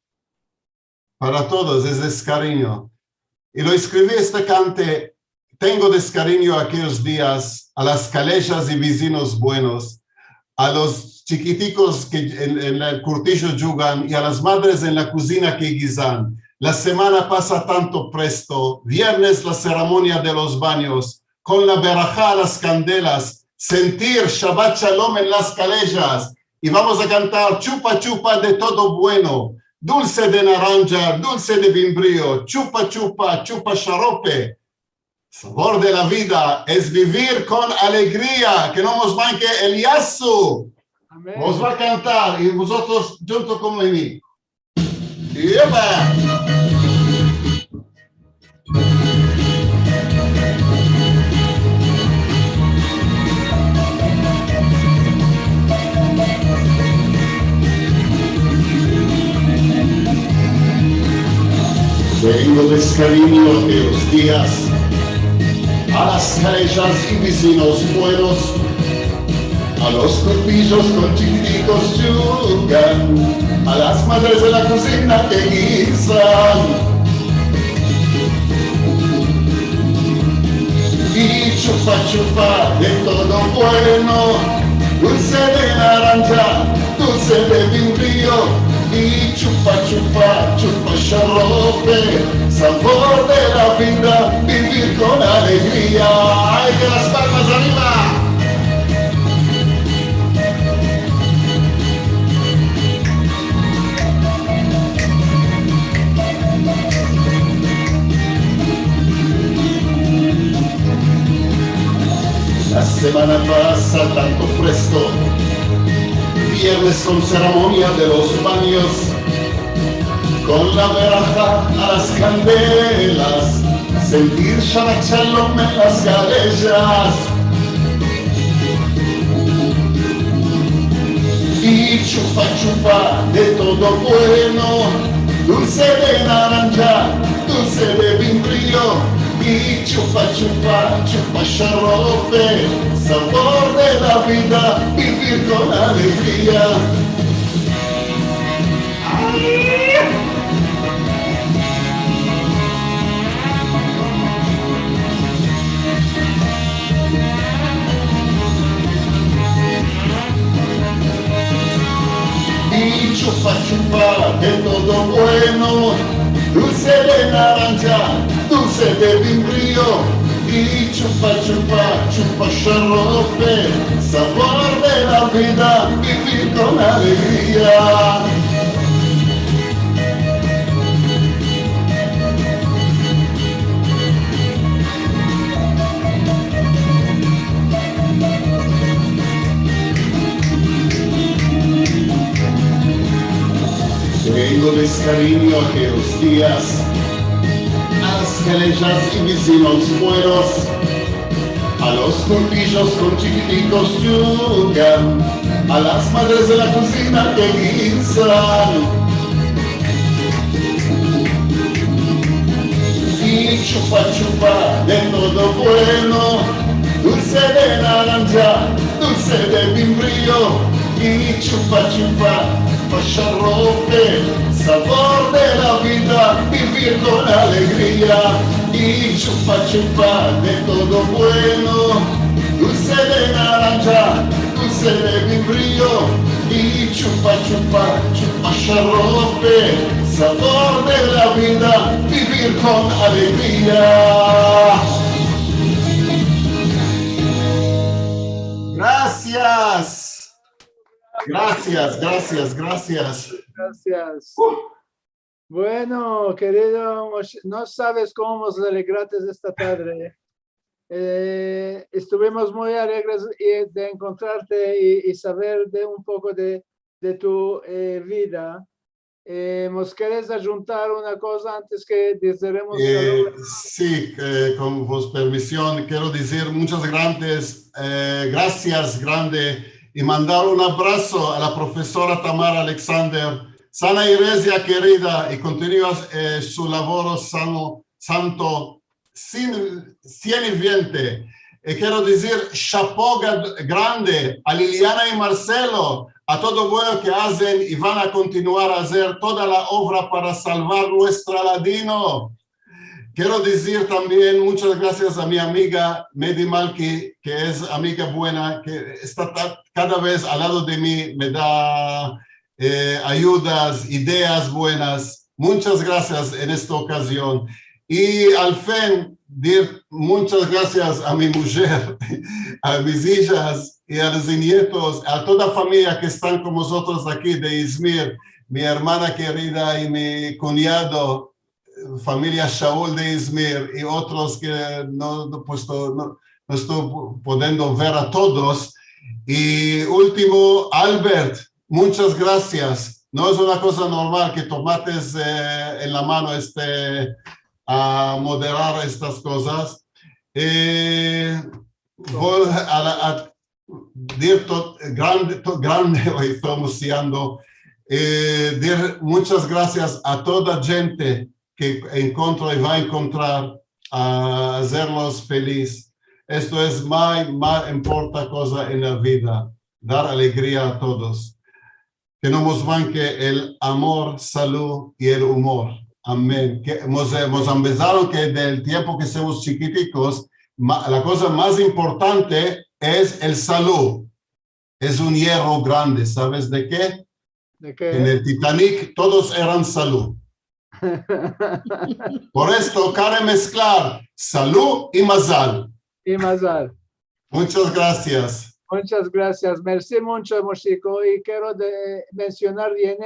Para todos es descariño. Y lo escribí este cante, tengo descariño aquellos días a las callejas y vecinos buenos, a los chiquiticos que en el curtillo jugan y a las madres en la cocina que guisan. La semana pasa tanto presto, viernes la ceremonia de los baños, con la berajá a las candelas, sentir Shabbat Shalom en las callejas y vamos a cantar chupa chupa de todo bueno. Dulce de naranja, dulce de bimbrío, chupa chupa, chupa xarope. Sabor de la vida es vivir con alegría, que no nos manque el yasu. Amén. Os va a cantar y vosotros junto con mí. ¡Yepa! Tengo descariño de los días a las callejas y vecinos buenos, a los cortillos con chiquiticos jugan, a las madres de la cocina que guisan. Y chupa chupa de todo bueno, dulce de naranja, dulce de bimbrío. Y chupa chupa, chupa xarope, sabor de la vida, vivir con alegría. ¡Ay, que las palmas arriba! La semana pasa tanto presto, viernes con ceremonia de los baños, con la verja a las candelas, sentir Shabbat Shalom en las callejas. Y chupa chupa de todo bueno, dulce de naranja, dulce de bimbrío. Y chupa chupa, chupa xarope, sabor de la vida, vivir con alegría. de naranja, dulce de membrillo y chupa, chupa, chupa xarope, sabor de la vida, vivir con alegría. Tengo-les cariño aquellos días, a las callejas y vecinos buenos, a los cortillos con chiquiticos yugan, a las madres de la cocina que guisan. Y chupa, chupa de todo bueno, dulce de naranja, dulce de membrillo, y chupa, chupa, xarope, sabor de la vida, vivir con alegría. Y chupa, chupa de todo bueno, dulce de naranja, dulce de membrillo, y chupa, chupa, chupa xarope, sabor de la vida, vivir con alegría. Gracias. Gracias, gracias, gracias. Gracias. Bueno, querido, no sabes cómo nos alegraste esta tarde. Estuvimos muy alegres de encontrarte y saber de un poco de tu vida. ¿Nos quieres ayuntar una cosa antes que deciremos? Sí, con vos permisión, quiero decir muchas gracias grande y mandar un abrazo a la profesora Tamara Alexander. Sana Iglesia querida, y continúa su labor santo, sirviente. Quiero decir, chapeau grande a Liliana y Marcelo, a todo bueno que hacen y van a continuar a hacer toda la obra para salvar nuestro ladino. Quiero decir también muchas gracias a mi amiga Medi Malki, que es amiga buena, que está cada vez al lado de mí, me da ayudas, ideas buenas. Muchas gracias en esta ocasión. Y al fin, muchas gracias a mi mujer, a mis hijas y a los nietos, a toda la familia que están con nosotros aquí de Izmir, mi hermana querida y mi cuñado, familia Shaul de Izmir y otros que no estoy pudiendo ver a todos. Y último, Albert, muchas gracias. No es una cosa normal que tomates en la mano a moderar estas cosas. Voy a decir grande, hoy estamos siendo, decir muchas gracias a toda gente que encuentro y va a encontrar a hacerlos felices. Esto es más importante cosa en la vida, dar alegría a todos. Que no nos manque el amor, salud y el humor. Amén. Que hemos empezado que del tiempo que somos chiquiticos, la cosa más importante es el salud. Es un hierro grande. ¿Sabes de qué? ¿De qué? En el Titanic todos eran salud. Por esto, quiero mezclar salud y mazal. Y mazal. Muchas gracias. Muchas gracias. Merci mucho, Moshiko. Y quiero mencionar bien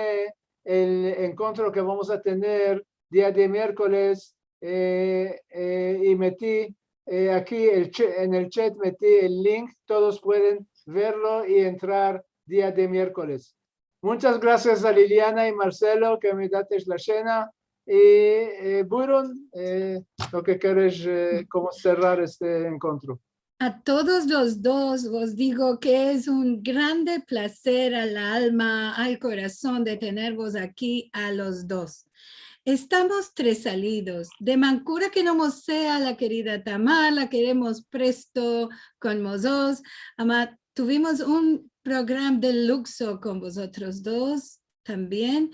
el encuentro que vamos a tener día de miércoles. Y metí aquí en el chat, metí el link. Todos pueden verlo y entrar día de miércoles. Muchas gracias a Liliana y Marcelo que me dates la cena. Y Burun, lo que quieres, cómo cerrar este encuentro. A todos los dos os digo que es un grande placer al alma, al corazón de tenervos aquí a los dos. Estamos tres salidos. De Mancura que no nos sea la querida Tamar, la queremos presto con vosotros. Tuvimos un programa de lujo con vosotros dos también.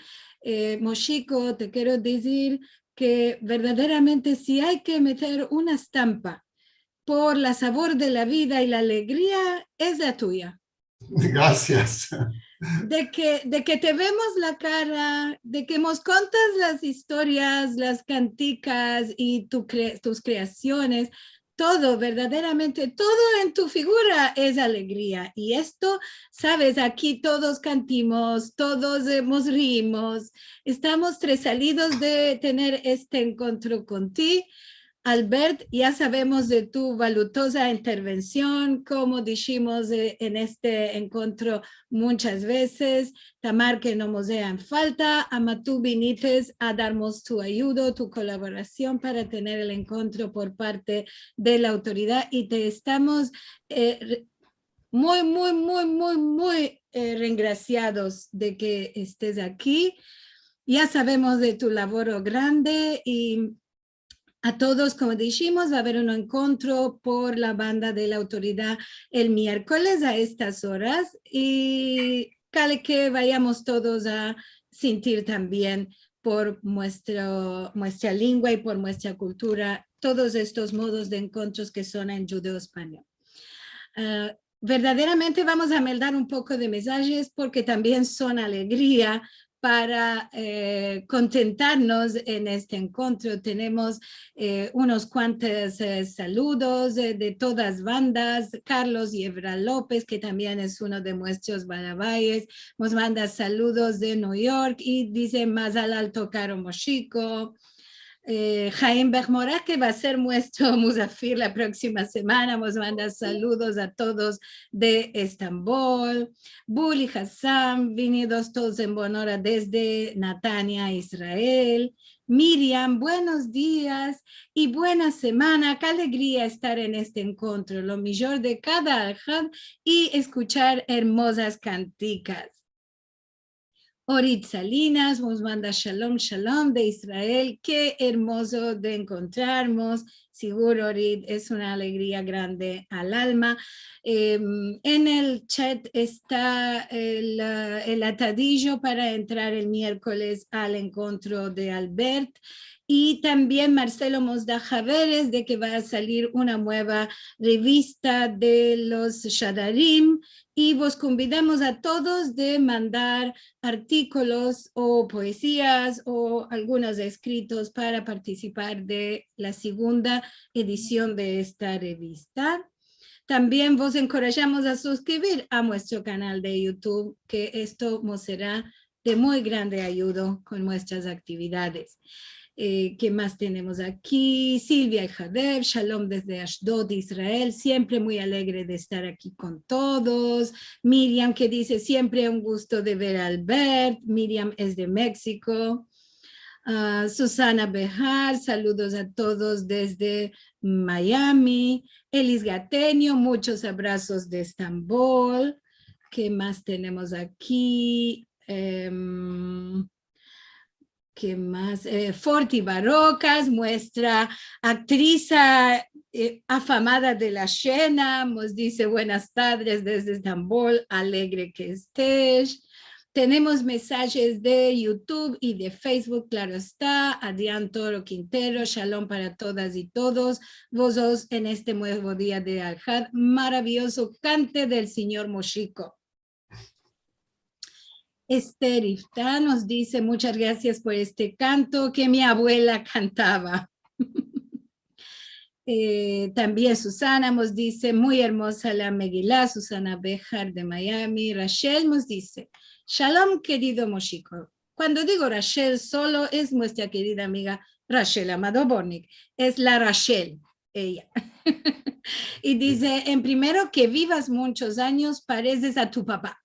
Moshiko, te quiero decir que verdaderamente si hay que meter una estampa por la sabor de la vida y la alegría, es la tuya. Gracias. de que te vemos la cara, de que nos contas las historias, las canticas y tus creaciones, todo, verdaderamente, todo en tu figura es alegría. Y esto, sabes, aquí todos cantimos, todos nos rimos, estamos salidos de tener este encuentro contigo. Albert, ya sabemos de tu valuosa intervención, como dijimos en este encuentro muchas veces, Tamar, que no nos hagan falta, ama tú vinites a darnos tu ayuda, tu colaboración para tener el encuentro por parte de la autoridad y te estamos muy regraciados de que estés aquí. Ya sabemos de tu labor grande y a todos, como dijimos, va a haber un encuentro por la banda de la autoridad el miércoles a estas horas y que vayamos todos a sentir también por nuestra lengua y por nuestra cultura todos estos modos de encuentros que son en judeo-español. Verdaderamente vamos a mandar un poco de mensajes porque también son alegría para contentarnos en este encuentro. Tenemos unos cuantos saludos de todas bandas. Carlos Yebra López, que también es uno de nuestros balabayes, nos manda saludos de New York y dice Mazal Alto Caro Moshiko. Jaime Bermora, que va a ser nuestro Musafir la próxima semana, nos manda saludos a todos de Estambul. Buli Hassan, venidos todos en buena hora desde Natania, Israel. Miriam, buenos días y buena semana. Qué alegría estar en este encuentro, lo mejor de cada alhad y escuchar hermosas canticas. Orit Salinas nos manda Shalom, Shalom de Israel. Qué hermoso de encontrarnos. Seguro, Orit, es una alegría grande al alma. En el chat está el atadillo para entrar el miércoles al encuentro de Albert. Y también Marcelo nos da javeres de que va a salir una nueva revista de los Shadarim. Y vos convidamos a todos de mandar artículos o poesías o algunos escritos para participar de la segunda edición de esta revista. También vos encorajamos a suscribir a nuestro canal de YouTube, que esto nos será de muy grande ayuda con nuestras actividades. ¿Qué más tenemos aquí? Silvia y Jadev, Shalom desde Ashdod, Israel, siempre muy alegre de estar aquí con todos. Miriam que dice, siempre un gusto de ver a Albert. Miriam es de México. Susana Bejar, saludos a todos desde Miami. Elis Gateño, muchos abrazos de Estambul. ¿Qué más tenemos aquí? ¿Qué más? Forti Barrocas, nuestra actriz afamada de la Shena, nos dice buenas tardes desde Estambul, alegre que estés. Tenemos mensajes de YouTube y de Facebook, claro está. Adrián Toro Quintero, shalom para todas y todos. Vos en este nuevo día de Al-Had, maravilloso cante del señor Moshiko. Esther Iftá nos dice, muchas gracias por este canto que mi abuela cantaba. También Susana nos dice, muy hermosa la Megilá, Susana Bejar de Miami. Rachel nos dice, shalom querido Moshiko. Cuando digo Rachel solo es nuestra querida amiga Rachel Amado Bornik, es la Rachel, ella. Y dice, en primero que vivas muchos años, pareces a tu papá.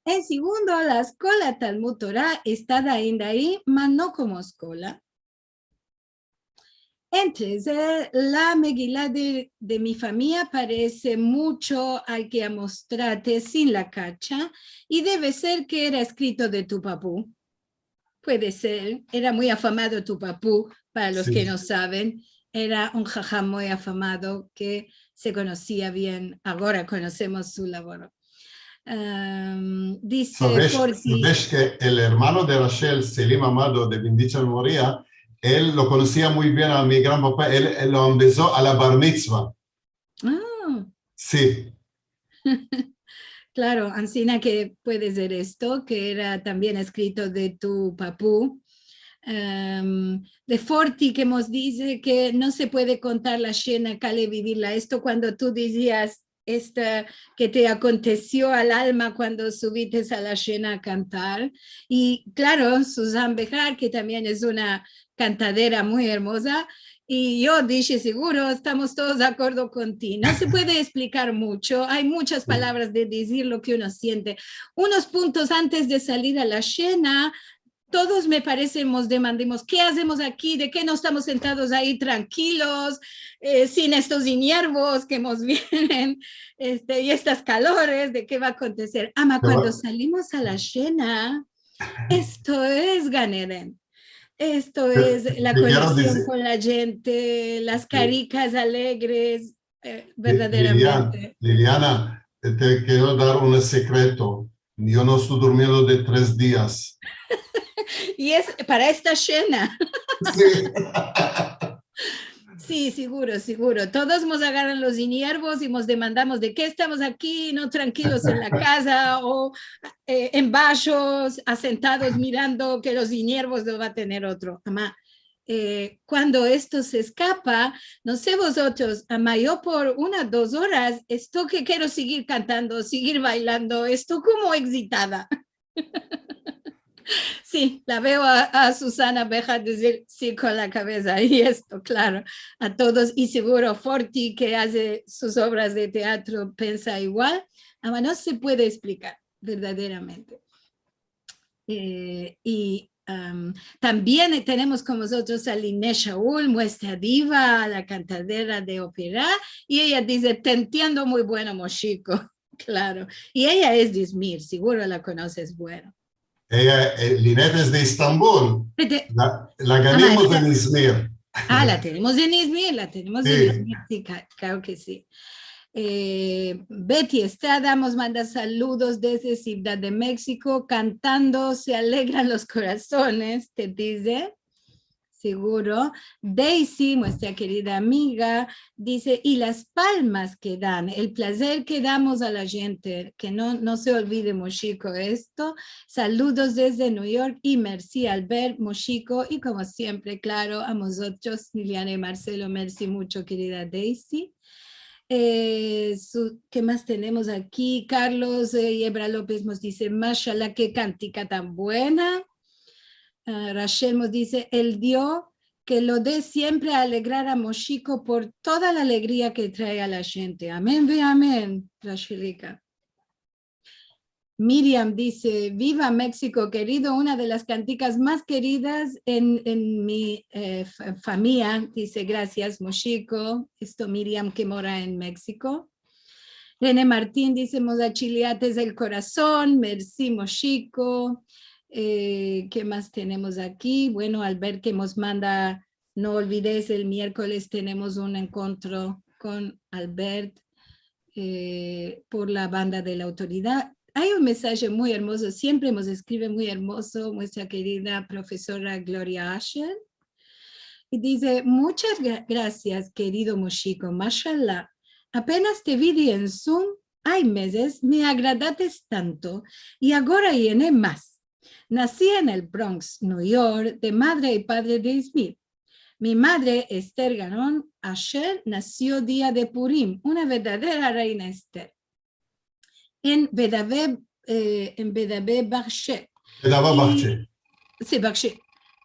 En segundo, la escuela Talmud Torah está ahí, mas no como escuela. En tercer, la Megilá de mi familia parece mucho al que mostrarte sin la cacha y debe ser que era escrito de tu papú. Puede ser, era muy afamado tu papú, para los que no saben. Era un jajam muy afamado que se conocía bien, ahora conocemos su labor. Dice ¿Sabes que el hermano de Rachel, Selim Amado de Bendicha Memoria, él lo conocía muy bien a mi gran papá, él lo empezó a la bar mitzvah. Ah. Sí. Claro, Ancina, que puede ser esto, que era también escrito de tu papú. De Forti, que nos dice que no se puede contar la cena, cale vivirla. Esto cuando tú decías esta que te aconteció al alma cuando subiste a la cena a cantar. Y claro, Susan Bejar, que también es una cantadera muy hermosa, y yo dije, seguro, estamos todos de acuerdo contigo. No se puede explicar mucho, hay muchas palabras de decir lo que uno siente. Unos puntos antes de salir a la cena, todos me parece nos demandemos, ¿qué hacemos aquí? ¿De qué no estamos sentados ahí tranquilos, sin estos inervos que nos vienen, y estas calores? ¿De qué va a acontecer? Ama, cuando salimos a la cena, esto es Ganeden. Esto es la conexión con la gente, las caricas alegres, verdaderamente. Liliana, te quiero dar un secreto. Yo no estoy durmiendo de 3 días. Y es para esta cena. Sí. Sí, seguro, seguro. Todos nos agarran los inervos y nos demandamos de qué estamos aquí, no tranquilos en la casa o en bajos, asentados mirando que los inervos lo va a tener otro. Amá, cuando esto se escapa, no sé vosotros, amá, yo por 1 o 2 horas, esto que quiero seguir cantando, seguir bailando, esto como excitada. Sí, la veo a Susana Bejar decir sí con la cabeza y esto, claro, a todos, y seguro Forti, que hace sus obras de teatro, piensa igual, ama, no se puede explicar verdaderamente. También tenemos con nosotros a Liné Shaul, nuestra diva, la cantadera de ópera, y ella dice, te entiendo muy bueno, Moshiko, claro, y ella es de Izmir, seguro la conoces, bueno. Ella, Linet es de Estambul. La ganamos en Izmir. La tenemos en Izmir, la tenemos en Izmir, sí, claro que sí. Betty Estrada nos manda saludos desde Ciudad de México, cantando, se alegran los corazones, te dice, seguro. Daisy, nuestra querida amiga, dice, y las palmas que dan, el placer que damos a la gente, que no se olvide, Moshiko, esto. Saludos desde New York y merci Albert, Moshiko, y como siempre, claro, a nosotros, Liliana y Marcelo, merci mucho, querida Daisy. ¿Qué más tenemos aquí? Carlos Yebra López nos dice, mashallah, qué cantica tan buena. Rachel nos dice, el Dios que lo dé siempre a alegrar a Moshiko por toda la alegría que trae a la gente. Amén, ve amén, Rachelica. Miriam dice, viva México querido, una de las canticas más queridas en mi familia. Dice, gracias Moshiko. Esto Miriam que mora en México. René Martín dice, Mozachileates del corazón, merci Moshiko. ¿Qué más tenemos aquí? Bueno, Albert que nos manda, no olvides, el miércoles tenemos un encuentro con Albert por la banda de la autoridad. Hay un mensaje muy hermoso, siempre nos escribe muy hermoso nuestra querida profesora Gloria Asher. Y dice, muchas gracias, querido Moshiko, mashallah. Apenas te vi en Zoom, hay meses, me agradates tanto y ahora viene más. Nací en el Bronx, New York, de madre y padre de Izmir. Mi madre, Esther Ganon Asher, nació día de Purim, una verdadera reina Esther. En Bedavé Barshe. Sí, Barshe.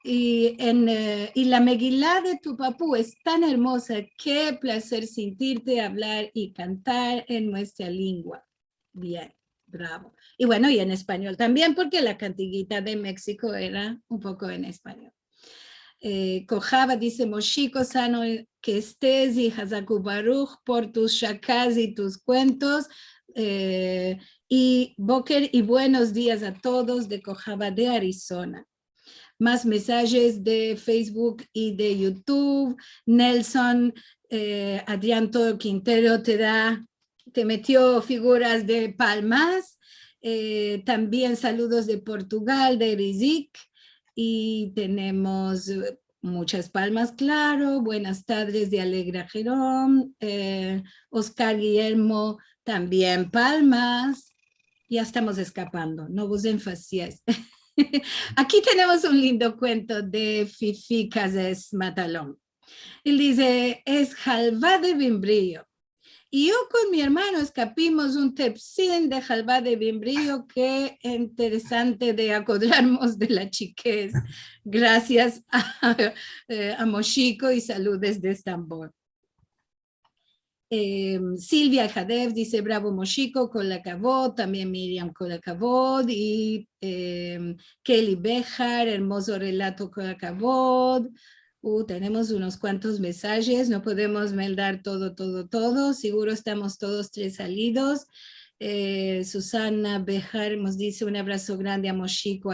Y la Megilá de tu papú es tan hermosa, qué placer sentirte hablar y cantar en nuestra lengua. Bien, bravo. Y bueno, y en español también, porque la cantiguita de México era un poco en español. Cojaba dice, Moshiko, sano que estés, y Hazaku Baruch, por tus shakás y tus cuentos. Y Boker y buenos días a todos de Cojaba de Arizona. Más mensajes de Facebook y de YouTube. Nelson, Adrián Todo Quintero te metió figuras de palmas. También saludos de Portugal, de Rizik. Y tenemos muchas palmas, claro. Buenas tardes de Alegra Jerón. Oscar Guillermo, también palmas. Ya estamos escapando, no vos enfacies. Aquí tenemos un lindo cuento de Fifi Casés Matalón. Él dice, es halva de bimbrillo. Y yo con mi hermano escapimos un tepsín de halva de bimbrillo que interesante de acordarnos de la chiquez. Gracias a Moshiko y saludos de Estambul. Silvia Jadev dice bravo Moshiko, con la Kavod, también Miriam con la Kavod y Kelly Bejar, hermoso relato con la Kavod. Tenemos unos cuantos mensajes, no podemos meldar todo, seguro estamos todos tres salidos. Susana Bejar nos dice un abrazo grande a Moshiko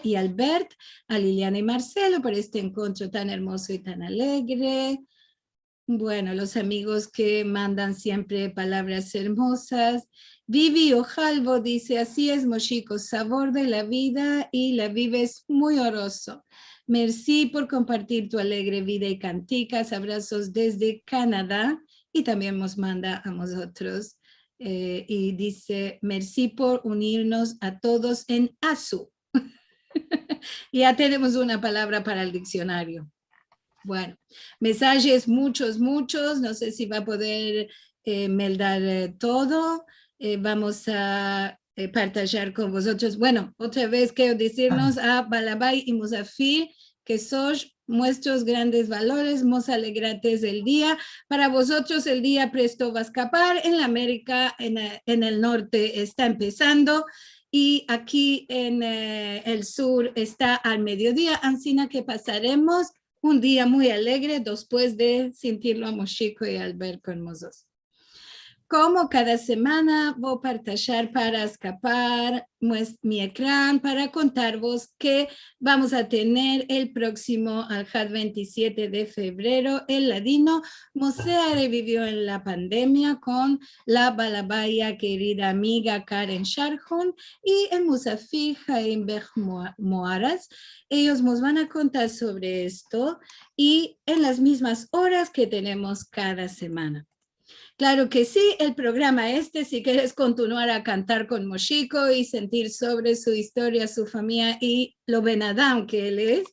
y Albert, a Liliana y Marcelo por este encuentro tan hermoso y tan alegre. Bueno, los amigos que mandan siempre palabras hermosas. Vivi Ojalvo dice, así es Moshiko, sabor de la vida y la vives muy oroso. Merci por compartir tu alegre vida y canticas. Abrazos desde Canadá y también nos manda a nosotros y dice, merci por unirnos a todos en ASU. Ya tenemos una palabra para el diccionario. Bueno, mensajes muchos, no sé si va a poder meldar todo. Vamos a partillar con vosotros. Bueno, otra vez quiero decirnos a Balabay y Musafir que sois nuestros grandes valores, mos alegrates del día. Para vosotros el día presto va a escapar. En la América, en el norte está empezando. Y aquí en el sur está al mediodía. Ansina que pasaremos un día muy alegre después de sentirlo a Moshiko y Albert con nosotros. Como cada semana voy a partillar para escapar mi ecrán para contaros que vamos a tener el próximo Alhad 27 de febrero el ladino Mosea revivió en la pandemia con la balabaya querida amiga Karen Sharjun y el Musafir Jaim Bech Moaras. Ellos nos van a contar sobre esto y en las mismas horas que tenemos cada semana. Claro que sí, el programa si quieres continuar a cantar con Moshiko y sentir sobre su historia, su familia y lo benadam que él es,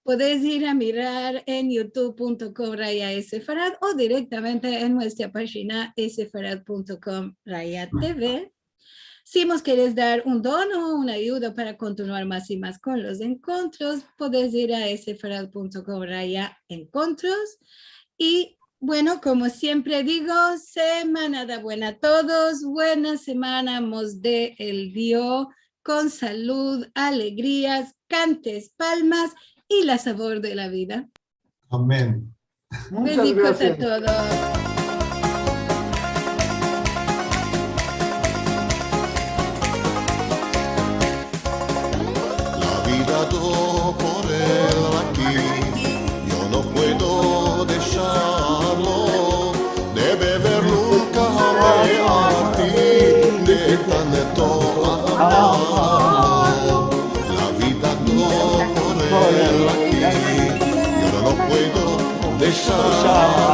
podés ir a mirar en youtube.com/sefarad o directamente en nuestra página sefarad.com/tv. Si nos quieres dar un don o una ayuda para continuar más y más con los encuentros, podés ir a sefarad.com/encuentros y bueno, como siempre digo, semana da buena a todos, buena semana mos de el Dios, con salud, alegrías, cantes, palmas y la sabor de la vida. Amén. Muchas Besitos gracias. a todos. La vida do por él aquí, yo no puedo dejarlo, de beber nunca me harté de tanto amor. La vida do por él aquí, yo no puedo dejarlo.